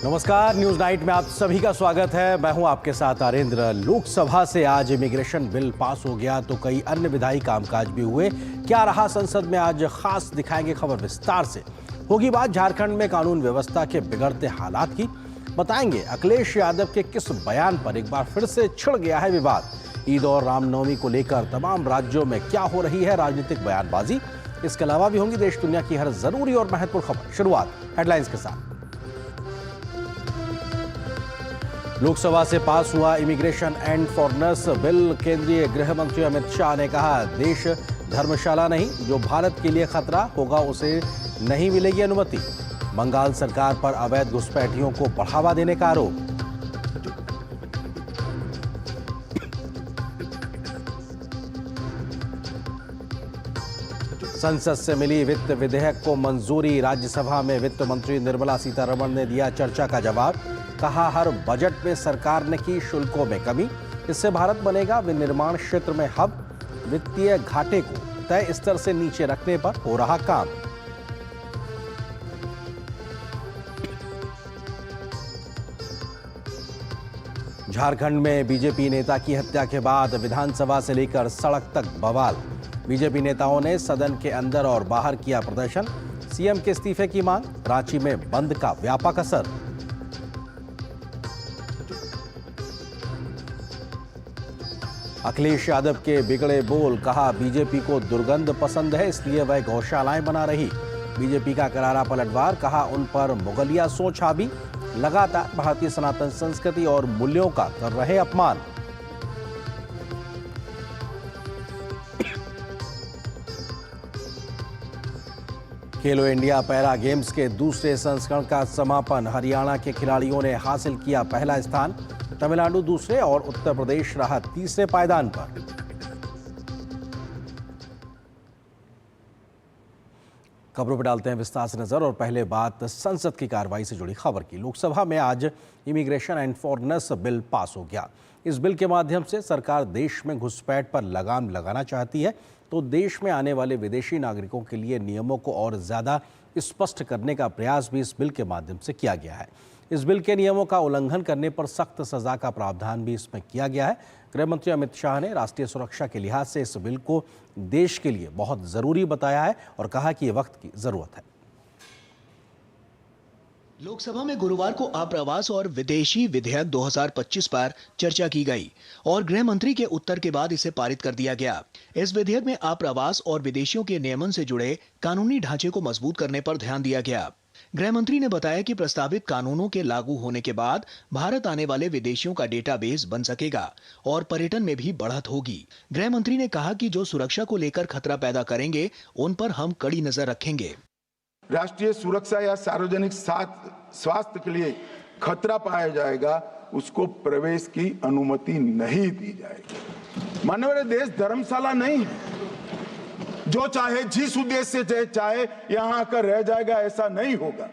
नमस्कार, news night में आप सभी का स्वागत है। मैं हूं आपके साथ आरेंद्र। लोकसभा से आज इमिग्रेशन बिल पास हो गया तो कई अन्य विधायी कामकाज भी हुए। क्या रहा संसद में, आज खास दिखाएंगे खबर विस्तार से। होगी बात झारखंड में कानून व्यवस्था के बिगड़ते हालात की। बताएंगे अखिलेश यादव के किस बयान पर एक बार फिर से छिड़ गया है विवाद। ईद और रामनवमी को लेकर तमाम राज्यों में क्या हो रही है राजनीतिक बयानबाजी। इसके अलावा भी होंगी देश दुनिया की हर जरूरी और महत्वपूर्ण खबर। शुरुआत हेडलाइंस के साथ। लोकसभा से पास हुआ इमिग्रेशन एंड फॉरेनर्स बिल। केंद्रीय गृह मंत्री अमित शाह ने कहा, देश धर्मशाला नहीं, जो भारत के लिए खतरा होगा उसे नहीं मिलेगी अनुमति। बंगाल सरकार पर अवैध घुसपैठियों को बढ़ावा देने का आरोप। संसद से मिली वित्त विधेयक को मंजूरी। राज्यसभा में वित्त मंत्री निर्मला सीतारमण ने दिया चर्चा का जवाब। कहा, हर बजट में सरकार ने की शुल्कों में कमी, इससे भारत बनेगा विनिर्माण क्षेत्र में हब। वित्तीय घाटे को तय स्तर से नीचे रखने पर हो रहा काम। झारखंड में बीजेपी नेता की हत्या के बाद विधानसभा से लेकर सड़क तक बवाल। बीजेपी नेताओं ने सदन के अंदर और बाहर किया प्रदर्शन। सीएम के इस्तीफे की मांग। रांची में बंद का व्यापक असर। अखिलेश यादव के बिगड़े बोल। कहा, बीजेपी को दुर्गंध पसंद है इसलिए वह गौशालाएं बना रही। बीजेपी का करारा पलटवार। कहा, उन पर मुगलिया सोच हावी। लगातार भारतीय सनातन संस्कृति और मूल्यों का कर रहे अपमान। खेलो इंडिया पैरा गेम्स के दूसरे संस्करण का समापन। हरियाणा के खिलाड़ियों ने हासिल किया पहला स्थान। तमिलनाडु दूसरे और उत्तर प्रदेश रहा तीसरे पायदान पर। खबरों पर डालते हैं विस्तार से नजर और पहले बात संसद की कार्रवाई से जुड़ी खबर की। लोकसभा में आज immigration and foreigners bill pass हो गया। इस बिल के माध्यम से सरकार देश में घुसपैठ पर लगाम लगाना चाहती है, तो देश में आने वाले विदेशी नागरिकों के लिए नियमों को और ज्यादा स्पष्ट करने का प्रयास भी इस बिल के माध्यम से किया गया है। इस बिल के नियमों का उल्लंघन करने पर सख्त सजा का प्रावधान भी इसमें किया गया है। गृह मंत्री अमित शाह ने राष्ट्रीय सुरक्षा के लिहाज से इस बिल को देश के लिए बहुत जरूरी बताया है और कहा कि ये वक्त की जरूरत है। लोकसभा में गुरुवार को आप्रवास और विदेशी विधेयक 2025 पर चर्चा की गई और गृह मंत्री के उत्तर के बाद इसे पारित कर दिया गया। इस विधेयक में आप्रवास और विदेशियों के नियमन से जुड़े कानूनी ढांचे को मजबूत करने पर ध्यान दिया गया। गृह मंत्री ने बताया कि प्रस्तावित कानूनों के लागू होने के बाद भारत आने वाले विदेशियों का डेटाबेस बन सकेगा और पर्यटन में भी बढ़त होगी। गृह मंत्री ने कहा कि जो सुरक्षा को लेकर खतरा पैदा करेंगे उन पर हम कड़ी नजर रखेंगे। राष्ट्रीय सुरक्षा या सार्वजनिक स्वास्थ्य के लिए खतरा पाया जाएगा, उसको प्रवेश की अनुमति नहीं दी जाएगी। माननीय देश धर्मशाला नहीं है, जो चाहे जिस उद्देश्य से चाहे यहां आकर रह जाएगा, ऐसा नहीं होगा।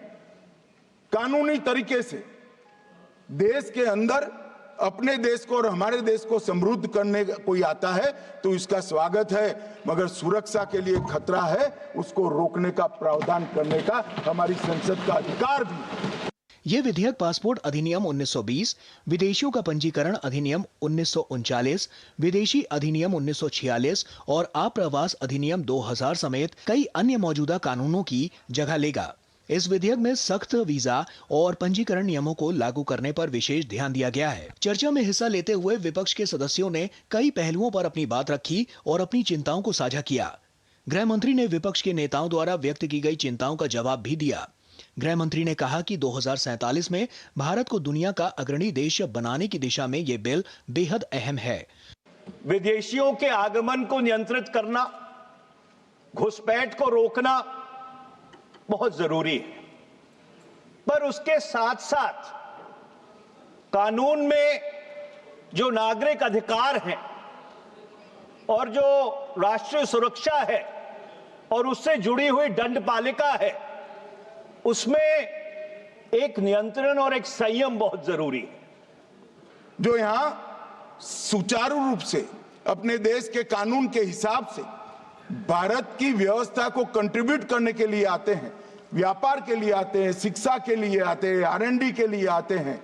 कानूनी तरीके से देश के अंदर अपने देश को और हमारे देश को समृद्ध करने कोई आता है तो इसका स्वागत है, मगर सुरक्षा के लिए खतरा है, उसको रोकने का प्रावधान करने का हमारी संसद का अधिकार भी। ये विधेयक पासपोर्ट अधिनियम 1920, विदेशियों का पंजीकरण अधिनियम 1939, विदेशी अधिनियम 1946 और आप्रवास अधिनियम 2000 समेत कई अन्य मौजूदा कानूनों की जगह लेगा। इस विधेयक में सख्त वीजा और पंजीकरण नियमों को लागू करने पर विशेष ध्यान दिया गया है। चर्चा में हिस्सा लेते हुए विपक्ष के सदस्यों ने कई पहलुओं पर अपनी बात रखी और अपनी चिंताओं को साझा किया। गृह मंत्री ने विपक्ष के नेताओं द्वारा व्यक्त की गई चिंताओं का जवाब भी दिया। गृह मंत्री ने कहा कि 2047 में भारत को दुनिया का अग्रणी देश बनाने की दिशा में ये बिल बेहद अहम है। विदेशियों के आगमन को नियंत्रित करना, घुसपैठ को रोकना बहुत जरूरी है, पर उसके साथ साथ कानून में जो नागरिक अधिकार हैं और जो राष्ट्रीय सुरक्षा है और उससे जुड़ी हुई दंडपालिका है, उसमें एक नियंत्रण और एक संयम बहुत जरूरी है। जो यहां सुचारू रूप से अपने देश के कानून के हिसाब से भारत की व्यवस्था को कंट्रीब्यूट करने के लिए आते हैं, व्यापार के लिए आते हैं, शिक्षा के लिए आते हैं, R&D के लिए आते हैं,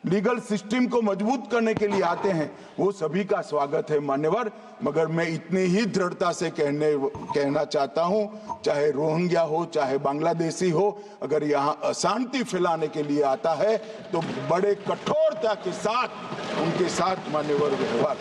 लीगल सिस्टम को मजबूत करने के लिए आते हैं, वो सभी का स्वागत है मान्यवर। मगर मैं इतनी ही दृढ़ता से कहना चाहता हूं, चाहे रोहिंग्या हो, चाहे बांग्लादेशी हो, अगर यहाँ अशांति फैलाने के लिए आता है तो बड़े कठोरता के साथ उनके साथ मान्यवर व्यवहार।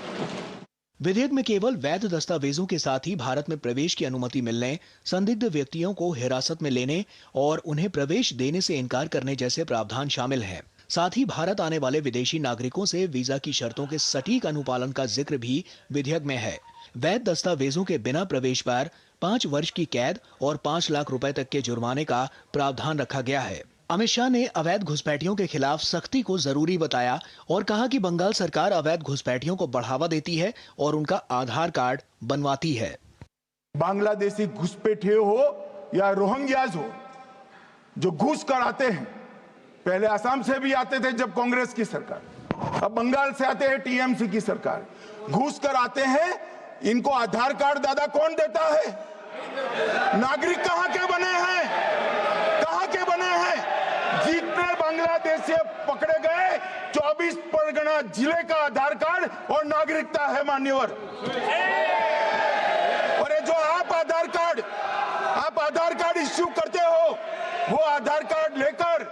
विधेयक में केवल वैध दस्तावेजों के साथ ही भारत में प्रवेश की अनुमति मिलने, संदिग्ध व्यक्तियों को हिरासत में लेने और उन्हें प्रवेश देने से इनकार करने जैसे प्रावधान शामिल हैं। साथ ही भारत आने वाले विदेशी नागरिकों से वीजा की शर्तों के सटीक अनुपालन का जिक्र भी विधेयक में है। वैध दस्तावेजों के बिना प्रवेश पर 5 वर्ष की कैद और 5 लाख रुपए तक के जुर्माने का प्रावधान रखा गया है। अमित शाह ने अवैध घुसपैठियों के खिलाफ सख्ती को जरूरी बताया और कहा कि बंगाल सरकार अवैध घुसपैठियों को बढ़ावा देती है और उनका आधार कार्ड बनवाती है। बांग्लादेशी घुसपैठिए हो या रोहिंग्याज हो, जो घुस कर आते हैं, पहले असम से भी आते थे जब कांग्रेस की सरकार, अब बंगाल से आते हैं टीएमसी की सरकार, घुस कर आते हैं, इनको आधार कार्ड दादा कौन देता है? नागरिक कहां के बने हैं? कहां के बने हैं? जितने बांग्लादेशी पकड़े गए 24 परगना जिले का आधार कार्ड और नागरिकता है मान्यवर। और ये जो आप आधार कार्ड इश्यू करते हो, वो आधार कार्ड लेकर,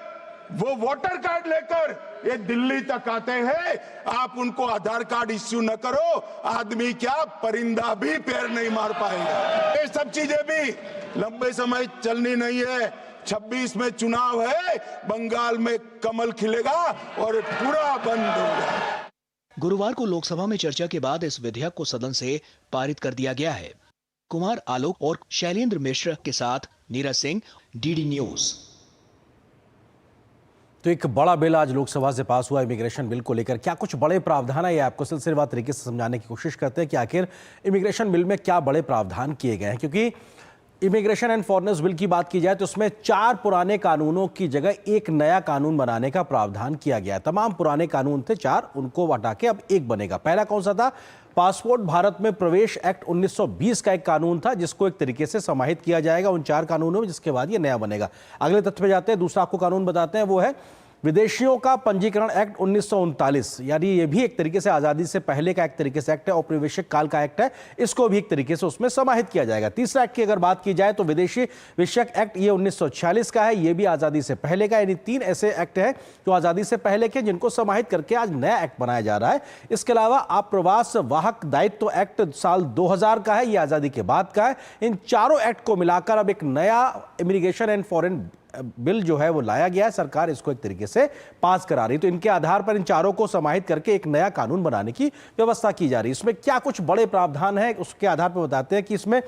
वो वोटर कार्ड लेकर ये दिल्ली तक आते हैं, आप उनको आधार कार्ड इश्यू न करो, आदमी क्या परिंदा भी पैर नहीं मार पाएगा। ये सब चीजें भी लंबे समय चलनी नहीं है। 26 में चुनाव है, बंगाल में कमल खिलेगा और पूरा बंद होगा। गुरुवार को लोकसभा में चर्चा के बाद इस विधेयक को सदन से पारित कर दिया गया है। कुमार आलोक और शैलेंद्र मिश्र के साथ नीरज सिंह, डीडी न्यूज। तो एक बड़ा बिल आज लोकसभा से पास हुआ इमिग्रेशन बिल को लेकर। क्या कुछ बड़े प्रावधान है, ये आपको सिलसिलेवार तरीके से समझाने की कोशिश करते हैं कि आखिर इमिग्रेशन बिल में क्या बड़े प्रावधान किए गए हैं। क्योंकि इमिग्रेशन एंड फॉरेनर्स बिल की बात की जाए तो उसमें 4 पुराने कानूनों की जगह एक नया कानून बनाने का प्रावधान किया गया है। तमाम पुराने कानून थे 4, उनको हटा के अब एक बनेगा। पहला कौन सा था? पासपोर्ट भारत में प्रवेश एक्ट 1920 का एक कानून था, जिसको एक तरीके से समाहित किया जाएगा उन 4 कानूनों में, जिसके बाद ये नया बनेगा। अगले तथ्य पे जाते हैं, दूसरा आपको कानून बताते हैं, वो है विदेशियों का पंजीकरण एक्ट 1939, यानी ये भी एक तरीके से आज़ादी से पहले का एक तरीके से एक्ट है, औपनिवेशिक काल का एक्ट है, इसको भी एक तरीके से उसमें समाहित किया जाएगा। तीसरा एक्ट की अगर बात की जाए तो विदेशी विषयक एक्ट, ये 1946 का है, ये भी आज़ादी से पहले का, यानी 3 ऐसे एक्ट हैं जो आज़ादी से पहले के, जिनको समाहित करके आज नया एक्ट बनाया जा रहा है। इसके अलावा आप्रवास वाहक दायित्व एक्ट साल 2000 का है, ये आज़ादी के बाद का है। इन चारों एक्ट को मिलाकर अब एक नया इमिग्रेशन एंड फॉरेन बिल जो है वो लाया गया है। सरकार इसको एक तरीके से पास करा रही, तो इनके आधार पर इन चारों को समाहित करके एक नया कानून बनाने की व्यवस्था की जा रही है। इसमें क्या कुछ बड़े प्रावधान है, उसके आधार पर बताते हैं कि इसमें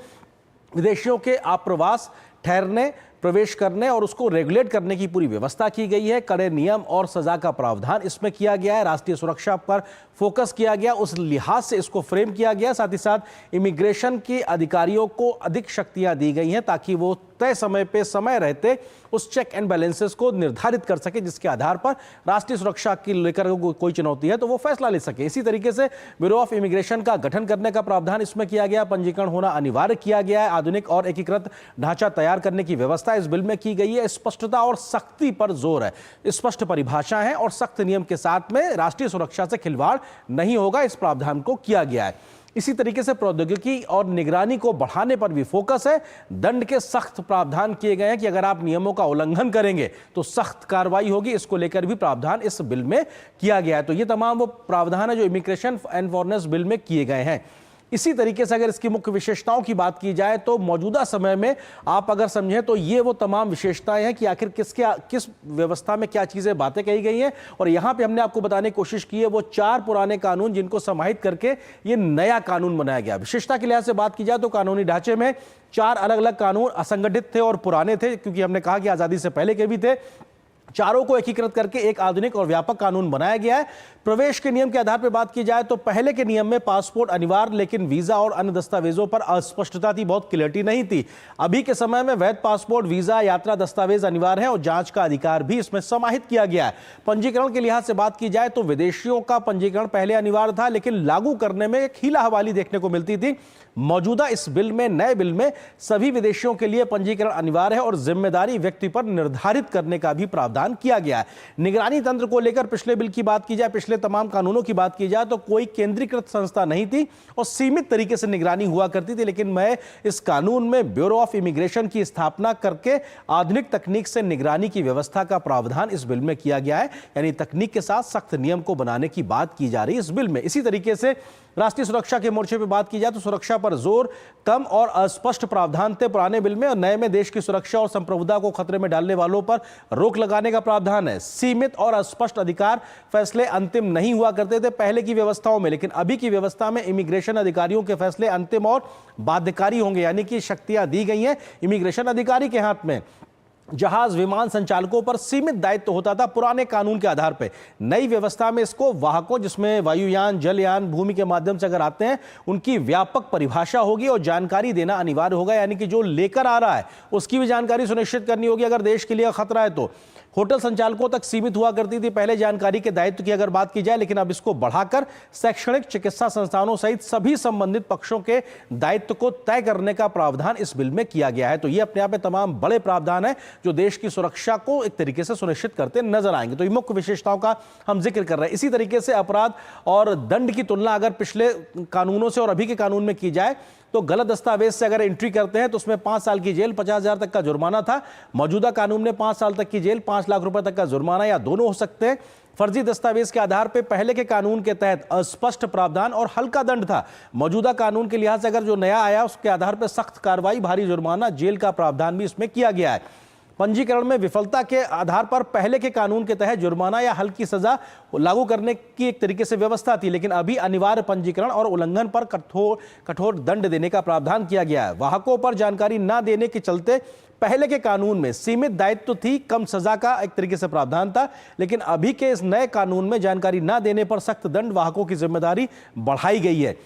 विदेशियों के आप्रवास, ठहरने, प्रवेश करने और उसको रेगुलेट करने की पूरी व्यवस्था की गई है। कड़े नियम और सजा का प्रावधान इसमें किया गया है। राष्ट्रीय सुरक्षा पर फोकस किया गया, उस लिहाज से इसको फ्रेम किया गया। साथ ही साथ इमिग्रेशन के अधिकारियों को अधिक शक्तियां दी गई हैं ताकि वो तय समय पे समय रहते उस चेक एंड बैलेंसेस को निर्धारित कर सके, जिसके आधार पर राष्ट्रीय सुरक्षा की लेकर कोई चुनौती है तो वो फैसला ले सके। इसी तरीके से ब्यूरो ऑफ इमिग्रेशन का गठन करने का प्रावधान इसमें किया गया। पंजीकरण होना अनिवार्य किया गया है। आधुनिक और एकीकृत ढांचा तैयार करने की व्यवस्था इस बिल में की गई है। स्पष्टता और सख्ती पर जोर है। स्पष्ट परिभाषा है और सख्त नियम के साथ में राष्ट्रीय सुरक्षा से खिलवाड़ नहीं होगा, इस प्रावधान को किया गया है। इसी तरीके से प्रौद्योगिकी और निगरानी को बढ़ाने पर भी फोकस है। दंड के सख्त प्रावधान किए गए हैं कि अगर आप नियमों का उल्लंघन करेंगे तो सख्त कार्रवाई होगी। इसको लेकर भी प्रावधान इस बिल में किया गया है। तो ये तमाम वो प्रावधान है जो इमिग्रेशन एंड फॉरेनर्स बिल में किए गए हैं। इसी तरीके से अगर इसकी मुख्य विशेषताओं की बात की जाए तो मौजूदा समय में आप अगर समझें तो ये वो तमाम विशेषताएं हैं कि आखिर किस व्यवस्था में क्या चीजें बातें कही गई हैं। और यहां पे हमने आपको बताने की कोशिश की है वो 4 पुराने कानून जिनको समाहित करके ये नया कानून बनाया गया। विशेषता के लिहाज से बात की जाए तो कानूनी ढांचे में 4 अलग अलग कानून असंगठित थे और पुराने थे, क्योंकि हमने कहा कि आजादी से पहले के भी थे। चारों को एकीकृत करके एक आधुनिक और व्यापक कानून बनाया गया है। प्रवेश के नियम के आधार पर बात की जाए तो पहले के नियम में पासपोर्ट अनिवार्य, लेकिन वीजा और अन्य दस्तावेजों पर अस्पष्टता थी, बहुत क्लियरिटी नहीं थी। अभी के समय में वैध पासपोर्ट, वीजा, यात्रा दस्तावेज अनिवार्य है और जांच का अधिकार भी इसमें समाहित किया गया है। पंजीकरण के लिहाज से बात की जाए तो विदेशियों का पंजीकरण पहले अनिवार्य था, लेकिन लागू करने में एक हीला हवाली देखने को मिलती थी। मौजूदा इस बिल में, नए बिल में सभी विदेशियों के लिए पंजीकरण अनिवार्य है और जिम्मेदारी व्यक्ति पर निर्धारित करने का भी प्रावधान किया गया है। निगरानी तंत्र को लेकर पिछले बिल की बात की जाए, पिछले तमाम कानूनों की बात की जाए तो कोई केंद्रीकृत संस्था नहीं थी और सीमित तरीके से निगरानी हुआ करती थी, लेकिन मैं इस कानून में ब्यूरो ऑफ इमिग्रेशन की स्थापना करके आधुनिक तकनीक से निगरानी की व्यवस्था का प्रावधान इस बिल में किया गया है। यानी तकनीक के साथ सख्त नियम को बनाने की बात की जा रही है इस बिल में। इसी तरीके से राष्ट्रीय सुरक्षा के मोर्चे पर बात की जाए तो सुरक्षा पर जोर, कम और अस्पष्ट प्रावधान थे पुराने बिल में और नए में देश की सुरक्षा और संप्रभुता को खतरे में डालने वालों पर रोक लगाने का प्रावधान है। सीमित और अस्पष्ट अधिकार, फैसले अंतिम नहीं हुआ करते थे पहले की व्यवस्थाओं में, लेकिन अभी की व्यवस्था में इमिग्रेशन अधिकारियों के फैसले अंतिम और बाध्यकारी होंगे, यानी कि शक्तियां दी गई हैं इमिग्रेशन अधिकारी के हाथ में। जहाज विमान संचालकों पर सीमित दायित्व होता था पुराने कानून के आधार पर। नई व्यवस्था में इसको वाहकों, जिसमें वायुयान, जलयान, भूमि के माध्यम से अगर आते हैं, उनकी व्यापक परिभाषा होगी और जानकारी देना अनिवार्य होगा, यानी कि जो लेकर आ रहा है उसकी भी जानकारी सुनिश्चित करनी होगी अगर देश के लिए खतरा है तो। होटल संचालकों तक सीमित हुआ करती थी पहले जानकारी के दायित्व की अगर बात की जाए, लेकिन अब इसको बढ़ाकर शैक्षणिक, चिकित्सा संस्थानों सहित सभी संबंधित पक्षों के दायित्व को तय करने का प्रावधान इस बिल में किया गया है। तो ये अपने आप में तमाम बड़े प्रावधान है जो देश की सुरक्षा को एक तरीके से सुनिश्चित करते नजर आएंगे। तो ये मुख्य विशेषताओं का हम जिक्र कर रहे हैं। इसी तरीके से अपराध और दंड की तुलना अगर पिछले कानूनों से और अभी के कानून में की जाए तो गलत दस्तावेज से अगर एंट्री करते हैं तो उसमें 5 साल की जेल, 50,000 तक का जुर्माना था। मौजूदा कानून में 5 साल तक की जेल, 5 लाख रुपए तक का जुर्माना या दोनों हो सकते हैं। फर्जी दस्तावेज के आधार पर पहले के कानून के तहत अस्पष्ट प्रावधान और हल्का दंड था। मौजूदा कानून के लिहाज से अगर जो नया आया उसके आधार पर सख्त कार्रवाई, भारी जुर्माना, जेल का प्रावधान भी इसमें किया गया है। पंजीकरण में विफलता के आधार पर पहले के कानून के तहत जुर्माना या हल्की सजा लागू करने की एक तरीके से व्यवस्था थी, लेकिन अभी अनिवार्य पंजीकरण और उल्लंघन पर कठोर दंड देने का प्रावधान किया गया है। वाहकों पर जानकारी न देने के चलते पहले के कानून में सीमित दायित्व थी, कम सजा का एक तरीके से प्रावधान था, लेकिन अभी के इस नए कानून में जानकारी न देने पर सख्त दंड, वाहकों की जिम्मेदारी बढ़ाई गई है।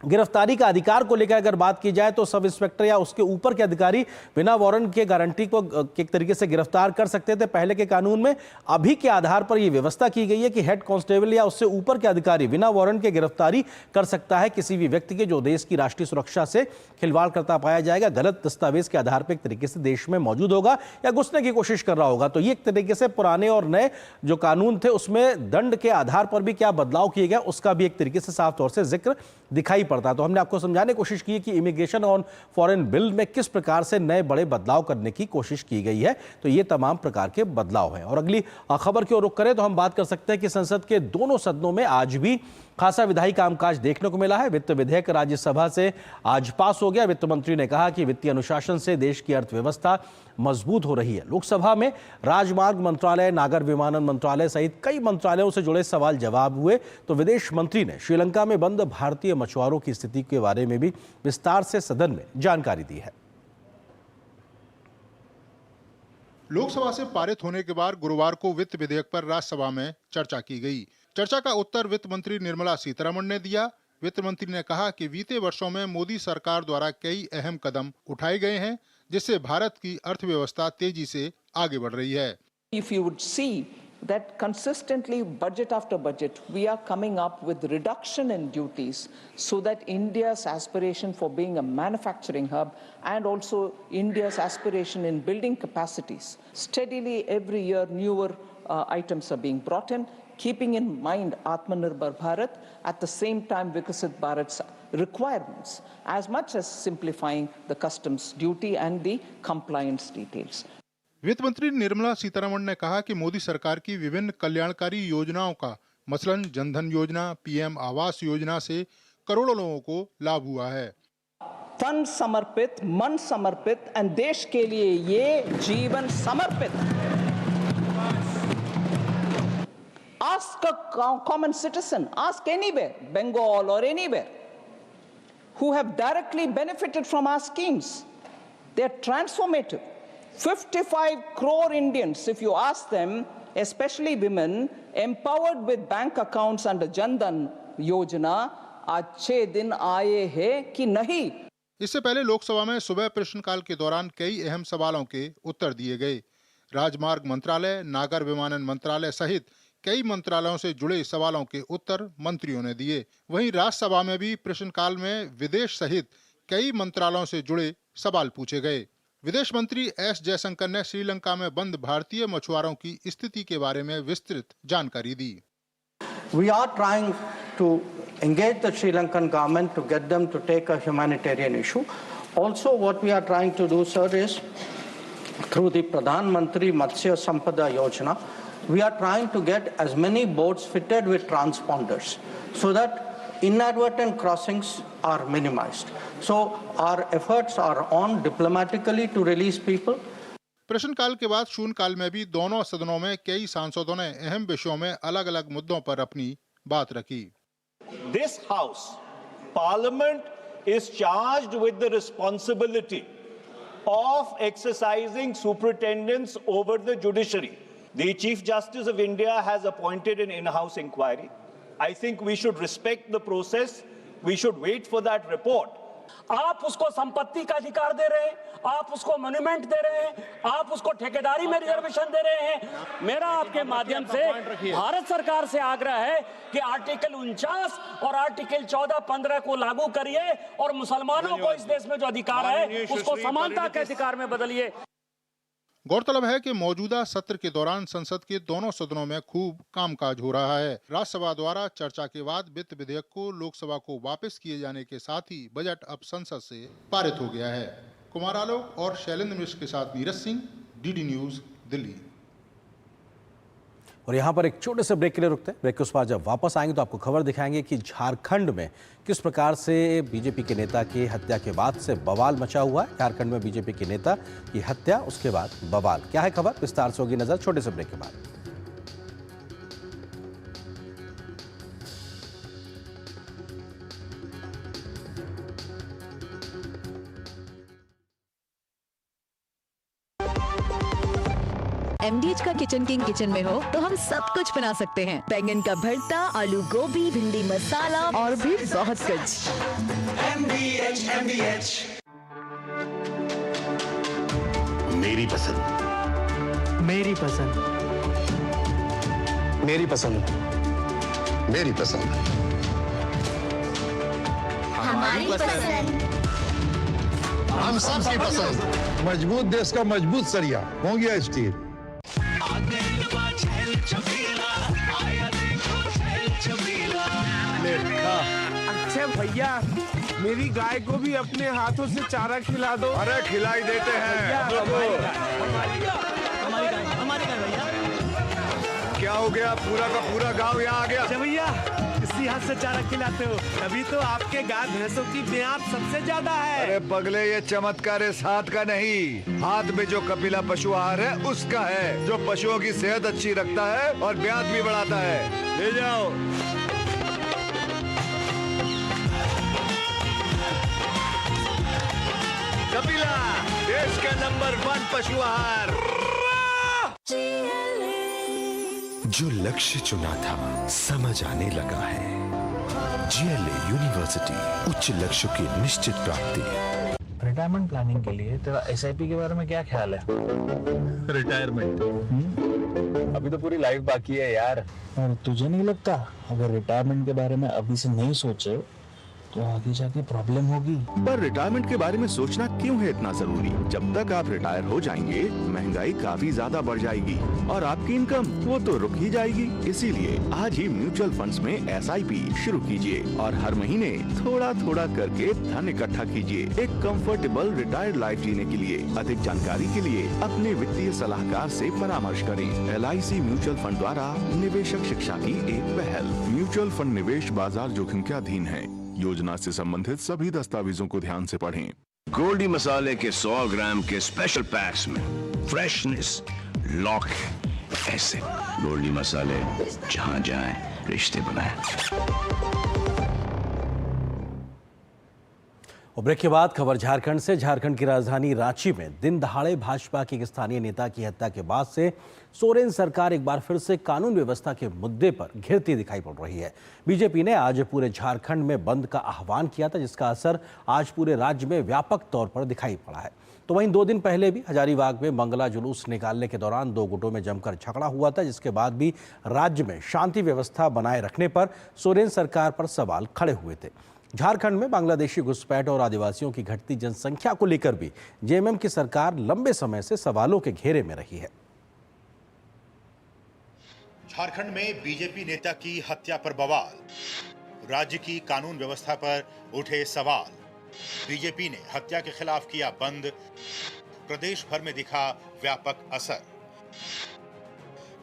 गिरफ्तारी का अधिकार को लेकर अगर बात की जाए तो सब इंस्पेक्टर या उसके ऊपर के अधिकारी बिना वारंट के गारंटी को एक तरीके से गिरफ्तार कर सकते थे पहले के कानून में। अभी के आधार पर यह व्यवस्था की गई है कि हेड कांस्टेबल या उससे ऊपर के अधिकारी बिना वारंट के गिरफ्तारी कर सकता है किसी भी व्यक्ति के जो देश की राष्ट्रीय सुरक्षा से खिलवाड़ करता पाया जाएगा, गलत दस्तावेज के आधार पर एक तरीके से देश में मौजूद होगा या घुसने की कोशिश कर रहा होगा। तो ये एक तरीके से पुराने और नए जो कानून थे उसमें दंड के आधार पर भी क्या बदलाव किए गए उसका भी एक तरीके से साफ तौर से जिक्र दिखाई पड़ता है। तो हमने आपको समझाने की कोशिश की कि इमिग्रेशन ऑन फॉरेन बिल में किस प्रकार से नए बड़े बदलाव करने की कोशिश की गई है। तो ये तमाम प्रकार के बदलाव हैं। और अगली खबर की ओर रुख करें तो हम बात कर सकते हैं कि संसद के दोनों सदनों में आज भी खासा विधायी कामकाज देखने को मिला है। वित्त विधेयक राज्यसभा से आज पास हो गया। वित्त मंत्री ने कहा कि वित्तीय अनुशासन से देश की अर्थव्यवस्था मजबूत हो रही है। लोकसभा में राजमार्ग मंत्रालय, नागर विमानन मंत्रालय सहित कई मंत्रालयों से जुड़े सवाल जवाब हुए। तो विदेश मंत्री ने श्रीलंका में बंद भारतीय मछुआरों की स्थिति के बारे में भी विस्तार से सदन में जानकारी दी है। लोकसभा से पारित होने के बाद गुरुवार को वित्त विधेयक पर राज्यसभा में चर्चा की गई। चर्चा का उत्तर वित्त मंत्री निर्मला सीतारमण ने दिया। वित्त मंत्री ने कहा कि बीते वर्षों में मोदी सरकार द्वारा कई अहम कदम उठाए गए हैं जिससे भारत की अर्थव्यवस्था तेजी से आगे बढ़ रही है। If you would see that consistently budget after budget we are coming up with reduction in duties so that India's aspiration for being a manufacturing hub and also India's aspiration in building capacities, steadily every year newer items are being brought in, keeping in mind Atmanirbhar Bharat, at the same time Viksit Bharat's requirements, as much as simplifying the customs duty and the compliance details. वित्त मंत्री निर्मला सीतारमण ने कहा कि मोदी सरकार की विभिन्न कल्याणकारी योजनाओं का मसलन जनधन योजना, पीएम आवास योजना से करोड़ों लोगों को लाभ हुआ है। तन समर्पित, मन समर्पित और देश के लिए ये जीवन समर्पित। Ask a common citizen, ask anywhere, Bengal or anywhere, who have directly benefited from our schemes. They are transformative. 55 crore Indians, if you ask them, especially women, empowered with bank accounts under Jan Dhan Yojana, अच्छे दिन आए हैं कि नहीं। इससे पहले लोकसभा में सुबह प्रश्नकाल के दौरान कई अहम सवालों के उत्तर दिए गए। राजमार्ग मंत्रालय, नागर विमानन मंत्रालय सहित कई मंत्रालयों से जुड़े सवालों के उत्तर मंत्रियों ने दिए। वहीं राज्यसभा में भी प्रश्नकाल में विदेश सहित कई मंत्रालयों से जुड़े सवाल पूछे गए। विदेश मंत्री एस जयशंकर ने श्रीलंका में बंद भारतीय मछुआरों की स्थिति के बारे में विस्तृत जानकारी दी। We are trying to engage the Sri Lankan government to get them to take a humanitarian issue. Also, what we are trying to do, sir, is through the Pradhan Mantri Matsya Sampada Yojana, we are trying to get as many boats fitted with transponders so that inadvertent crossings are minimized. So our efforts are on diplomatically to release people. प्रश्नकाल के बाद शून्यकाल में भी दोनों सदनों में कई सांसदों ने अहम विषयों में अलग अलग मुद्दों पर अपनी बात रखी। This House, Parliament is charged with the responsibility of exercising superintendence over the judiciary. The Chief Justice of India has appointed an in-house inquiry. I think we should respect the process. We should wait for that report. आप उसको संपत्ति का अधिकार दे रहे हैं, आप उसको monument दे रहे हैं, आप उसको ठेकेदारी में रिजर्वेशन दे रहे हैं। मेरा आपके माध्यम से भारत सरकार से आग्रह है कि आर्टिकल 49 और आर्टिकल 14-15 को लागू करिए और मुसलमानों को इस देश में जो अधिकार है उसको समानता के अधिकार में बदलिए। गौरतलब है कि मौजूदा सत्र के दौरान संसद के दोनों सदनों में खूब कामकाज हो रहा है। राज्यसभा द्वारा चर्चा के बाद वित्त विधेयक को लोकसभा को वापस किए जाने के साथ ही बजट अब संसद से पारित हो गया है। कुमार आलोक और शैलेंद्र मिश्र के साथ नीरज सिंह, डीडी न्यूज, दिल्ली। और यहाँ पर एक छोटे से ब्रेक के लिए रुकते हैं। ब्रेक के उस पार जब वापस आएंगे तो आपको खबर दिखाएंगे कि झारखंड में किस प्रकार से बीजेपी के नेता की हत्या के बाद से बवाल मचा हुआ है। झारखंड में बीजेपी के नेता की हत्या, उसके बाद बवाल। क्या है खबर, विस्तार से होगी नजर छोटे से ब्रेक के बाद। MDH का किचन किंग किचन में हो तो हम सब कुछ बना सकते हैं। बैंगन का भरता, आलू गोभी, भिंडी मसाला और भी बहुत कुछ। MDH। मेरी पसंद, मेरी पसंद, मेरी पसंद, मेरी पसंद, हमारी पसंद, हम सबकी पसंद। मजबूत देश का मजबूत सरिया हो गया स्टील। अच्छा भैया, मेरी गाय को भी अपने हाथों से चारा खिला दो। अरे खिलाई देते हैं। हमारी गाय भैया। क्या हो गया, पूरा का पूरा गांव यहाँ आ गया। भैया इसी हाथ से चारा खिलाते हो, तभी तो आपके गाय भैंसों की ब्यात सबसे ज्यादा है। अरे पगले, ये चमत्कार इस हाथ का नहीं, हाथ में जो कपिला पशु आहार है उसका है, जो पशुओं की सेहत अच्छी रखता है और ब्यात भी बढ़ाता है। ले जाओ। कपिला, देश का नंबर 1 पशु आहार। जो लक्ष्य चुना था समझ आने लगा है। GLA यूनिवर्सिटी, उच्च लक्ष्य की निश्चित प्राप्ति। रिटायरमेंट प्लानिंग के लिए तेरा SIP के बारे में क्या ख्याल है? रिटायरमेंट अभी तो पूरी लाइफ बाकी है यार। और तुझे नहीं लगता अगर रिटायरमेंट के बारे में अभी से नहीं सोचे तो आगे जाके प्रॉब्लम होगी? पर रिटायरमेंट के बारे में सोचना क्यों है इतना जरूरी? जब तक आप रिटायर हो जाएंगे महंगाई काफी ज्यादा बढ़ जाएगी और आपकी इनकम वो तो रुक ही जाएगी। इसीलिए आज ही म्यूचुअल फंड्स में SIP शुरू कीजिए और हर महीने थोड़ा थोड़ा करके धन इकट्ठा कीजिए एक कंफर्टेबल रिटायर्ड लाइफ जीने के लिए। अधिक जानकारी के लिए अपने वित्तीय सलाहकार से परामर्श करें। LIC म्यूचुअल फंड द्वारा निवेशक शिक्षा की एक पहल। म्यूचुअल फंड निवेश बाजार जोखिम के अधीन है। योजना से संबंधित सभी दस्तावेजों को ध्यान से पढ़ें। गोल्डी मसाले के 100 ग्राम के स्पेशल पैक्स में फ्रेशनेस लॉक ऐसे। गोल्डी मसाले, जहां जाएं रिश्ते बनाएं। और ब्रेक के बाद खबर झारखंड से। झारखंड की राजधानी रांची में दिन दहाड़े भाजपा के एक स्थानीय नेता की हत्या के बाद से सोरेन सरकार एक बार फिर से कानून व्यवस्था के मुद्दे पर घिरती दिखाई पड़ रही है। बीजेपी ने आज पूरे झारखंड में बंद का आह्वान किया था, जिसका असर आज पूरे राज्य में व्यापक तौर पर दिखाई पड़ा है। तो वहीं 2 दिन पहले भी हजारीबाग में मंगला जुलूस निकालने के दौरान 2 गुटों में जमकर झगड़ा हुआ था, जिसके बाद भी राज्य में शांति व्यवस्था बनाए रखने पर सोरेन सरकार पर सवाल खड़े हुए थे। झारखंड में बांग्लादेशी घुसपैठ और आदिवासियों की घटती जनसंख्या को लेकर भी जेएमएम की सरकार लंबे समय से सवालों के घेरे में रही है। झारखंड में बीजेपी नेता की हत्या पर बवाल, राज्य की कानून व्यवस्था पर उठे सवाल। बीजेपी ने हत्या के खिलाफ किया बंद, प्रदेश भर में दिखा व्यापक असर।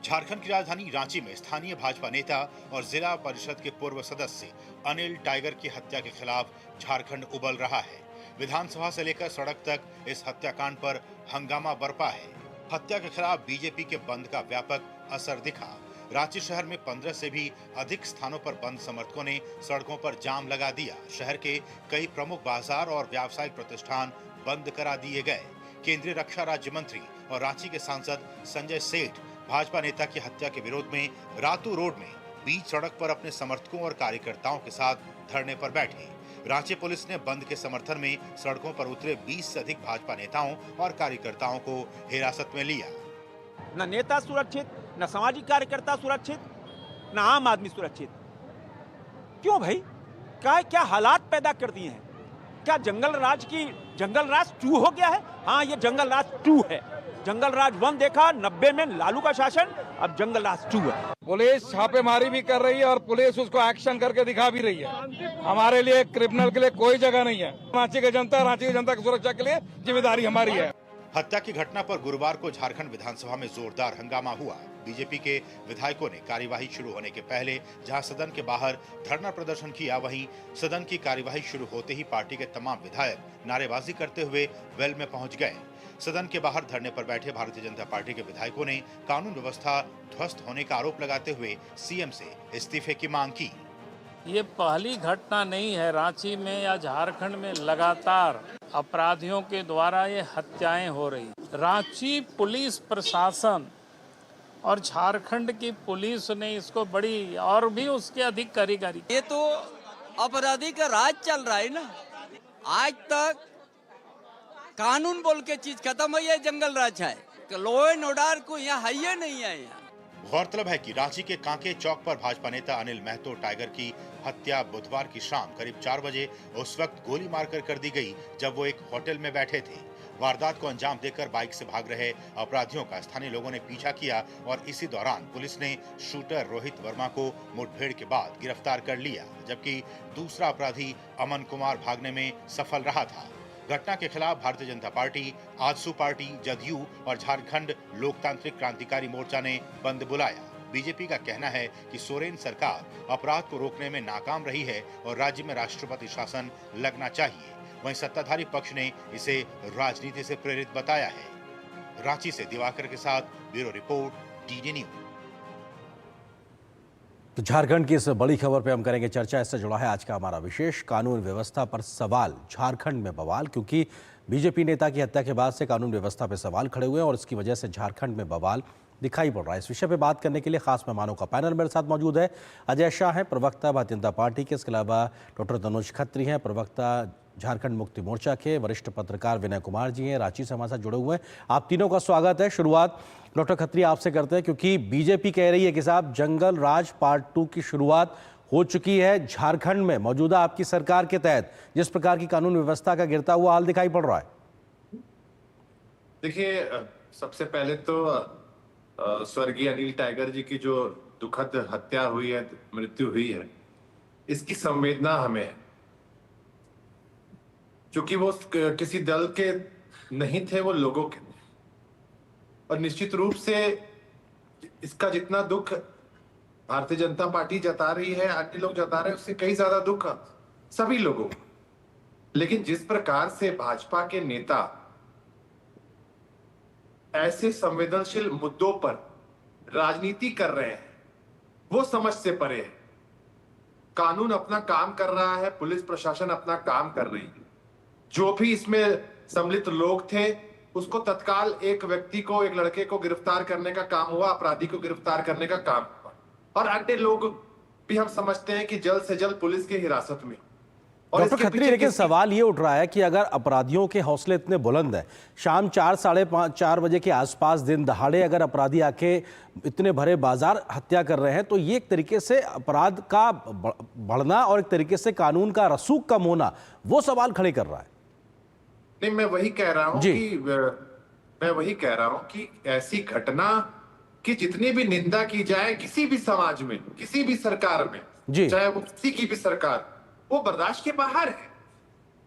झारखंड की राजधानी रांची में स्थानीय भाजपा नेता और जिला परिषद के पूर्व सदस्य अनिल टाइगर की हत्या के खिलाफ झारखंड उबल रहा है। विधानसभा से लेकर सड़क तक इस हत्याकांड पर हंगामा बरपा है। हत्या के खिलाफ बीजेपी के बंद का व्यापक असर दिखा। रांची शहर में 15 से भी अधिक स्थानों पर बंद समर्थकों ने सड़कों पर जाम लगा दिया। शहर के कई प्रमुख बाजार और व्यावसायिक प्रतिष्ठान बंद करा दिए गए। केंद्रीय रक्षा राज्य मंत्री और रांची के सांसद संजय सेठ भाजपा नेता की हत्या के विरोध में रातू रोड में बीच सड़क पर अपने समर्थकों और कार्यकर्ताओं के साथ धरने पर बैठे। रांची पुलिस ने बंद के समर्थन में सड़कों पर उतरे 20 से अधिक भाजपा नेताओं और कार्यकर्ताओं को हिरासत में लिया। न नेता सुरक्षित, न सामाजिक कार्यकर्ता सुरक्षित, न आम आदमी सुरक्षित। क्यों भाई? क्या हालात पैदा कर दिए हैं? क्या जंगल राज 2 हो गया है? हाँ, ये जंगल राज 2 है। जंगल राज 1 देखा 90 में लालू का शासन, अब जंगल राज 2 है। पुलिस छापेमारी भी कर रही है और पुलिस उसको एक्शन करके दिखा भी रही है। हमारे लिए क्रिमिनल के लिए कोई जगह नहीं है। रांची की जनता की सुरक्षा के लिए जिम्मेदारी हमारी है। हत्या की घटना पर गुरुवार को झारखंड विधानसभा में जोरदार हंगामा हुआ। बीजेपी के विधायकों ने कार्यवाही शुरू होने के पहले जहां सदन के बाहर धरना प्रदर्शन किया, वहीं सदन की कार्यवाही शुरू होते ही पार्टी के तमाम विधायक नारेबाजी करते हुए वेल में पहुंच गए। सदन के बाहर धरने पर बैठे भारतीय जनता पार्टी के विधायकों ने कानून व्यवस्था ध्वस्त होने का आरोप लगाते हुए सीएम से इस्तीफे की मांग की। ये पहली घटना नहीं है रांची में या झारखंड में लगातार अपराधियों के द्वारा ये हत्याएं हो रही। रांची पुलिस प्रशासन और झारखंड की पुलिस ने इसको बड़ी और भी उसके अधिक कारीगरी। ये तो अपराधी का राज चल रहा है ना। आज तक कानून बोल के चीज खत्म है, ये जंगल राज है। लॉ एंड ऑर्डर को यहाँ है ही नहीं है। यहाँ गौरतलब है कि रांची के कांके चौक पर भाजपा नेता अनिल महतो टाइगर की हत्या बुधवार की शाम करीब 4 बजे उस वक्त गोली मारकर कर दी गई जब वो एक होटल में बैठे थे। वारदात को अंजाम देकर बाइक से भाग रहे अपराधियों का स्थानीय लोगों ने पीछा किया और इसी दौरान पुलिस ने शूटर रोहित वर्मा को मुठभेड़ के बाद गिरफ्तार कर लिया, जबकि दूसरा अपराधी अमन कुमार भागने में सफल रहा था। घटना के खिलाफ भारतीय जनता पार्टी, आजसू पार्टी, जदयू और झारखंड लोकतांत्रिक क्रांतिकारी मोर्चा ने बंद बुलाया। बीजेपी का कहना है कि सोरेन सरकार अपराध को रोकने में नाकाम रही है और राज्य में राष्ट्रपति शासन लगना चाहिए। वहीं सत्ताधारी पक्ष ने इसे राजनीति से प्रेरित बताया है। रांची से दिवाकर के साथ ब्यूरो रिपोर्ट, डीडी न्यूज। तो झारखंड की इस बड़ी खबर पे हम करेंगे चर्चा। इससे जुड़ा है आज का हमारा विशेष कानून व्यवस्था पर सवाल। झारखंड में बवाल, क्योंकि बीजेपी नेता की हत्या के बाद से कानून व्यवस्था पे सवाल खड़े हुए हैं और इसकी वजह से झारखंड में बवाल दिखाई पड़ रहा है। इस विषय पे बात करने के लिए खास मेहमानों का पैनल मेरे साथ मौजूद है। अजय शाह हैं, प्रवक्ता भारतीय जनता पार्टी के। इसके अलावा डॉक्टर तनुज खत्री हैं, प्रवक्ता झारखंड मुक्ति मोर्चा के। वरिष्ठ पत्रकार विनय कुमार जी हैं, रांची से हमारे साथ जुड़े हुए हैं। आप तीनों का स्वागत है। शुरुआत डॉक्टर खत्री आपसे करते हैं, क्योंकि बीजेपी कह रही है कि साहब जंगल राज पार्ट 2 की शुरुआत हो चुकी है झारखंड में। मौजूदा आपकी सरकार के तहत जिस प्रकार की कानून व्यवस्था का गिरता हुआ हाल दिखाई पड़ रहा है। देखिए, सबसे पहले तो स्वर्गीय अनिल टाइगर जी की जो दुखद हत्या हुई है, मृत्यु हुई है, इसकी संवेदना हमें है। क्योंकि वो किसी दल के नहीं थे, वो लोगों के थे। और निश्चित रूप से इसका जितना दुख भारतीय जनता पार्टी जता रही है, अन्य लोग जता रहे हैं, उससे कई ज्यादा दुख सभी लोगों को। लेकिन जिस प्रकार से भाजपा के नेता ऐसे संवेदनशील मुद्दों पर राजनीति कर रहे हैं, वो समझ से परे है। कानून अपना काम कर रहा है, पुलिस प्रशासन अपना काम कर रही है। जो भी इसमें सम्मिलित लोग थे, उसको तत्काल एक व्यक्ति को, एक लड़के को गिरफ्तार करने का काम हुआ, अपराधी को गिरफ्तार करने का काम हुआ। और अन्य लोग भी हम समझते हैं कि जल्द से जल्द पुलिस की हिरासत में। डॉक्टर खत्री, लेकिन सवाल ये उठ रहा है कि अगर अपराधियों के हौसले इतने बुलंद हैं, शाम 4 साढ़े 4 बजे के आसपास दिन दहाड़े अगर अपराधी आके इतने भरे बाजार हत्या कर रहे हैं, तो ये एक तरीके से अपराध का बढ़ना और एक तरीके से कानून का रसूख कम होना, वो सवाल खड़े कर रहा है। नहीं, मैं वही कह रहा हूं कि ऐसी घटना की जितनी भी निंदा की जाए किसी भी समाज में, किसी भी सरकार में, चाहे वो किसी की भी सरकार, वो बर्दाश्त के बाहर है।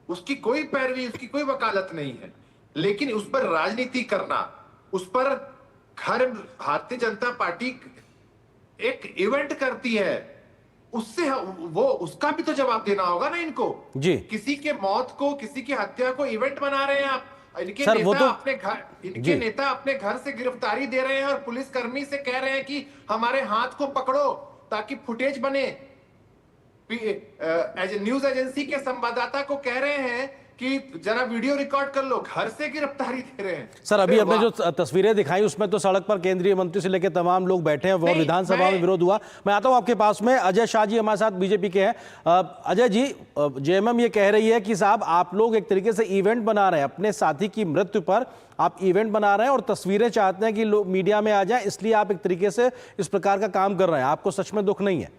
उसकी कोई पैरवी, उसकी कोई वकालत नहीं है। लेकिन उस पर राजनीति करना, उस पर भारतीय जनता पार्टी एक इवेंट करती है, उससे वो उसका भी तो जवाब देना होगा ना इनको। किसी के मौत को, किसी की हत्या को इवेंट बना रहे हैं आप। इनके नेता अपने घर से गिरफ्तारी दे रहे हैं और पुलिसकर्मी से कह रहे हैं कि हमारे हाथ को पकड़ो ताकि फुटेज बने। न्यूज एजेंसी के संवाददाता को कह रहे हैं कि जरा वीडियो रिकॉर्ड कर लो, घर से गिरफ्तारी दे रहे हैं। सर, अभी हमने जो तस्वीरें दिखाई उसमें तो सड़क पर केंद्रीय मंत्री से लेकर तमाम लोग बैठे हैं और विधानसभा में विरोध हुआ। मैं आता हूं आपके पास में, अजय शाह जी हमारे साथ बीजेपी के हैं। अजय जी, जेएमएम ये कह रही है कि साहब आप लोग एक तरीके से इवेंट बना रहे हैं, अपने साथी की मृत्यु पर आप इवेंट बना रहे हैं और तस्वीरें चाहते हैं कि लोग मीडिया में आ जाए, इसलिए आप एक तरीके से इस प्रकार का काम कर रहे हैं। आपको सच में दुख नहीं है?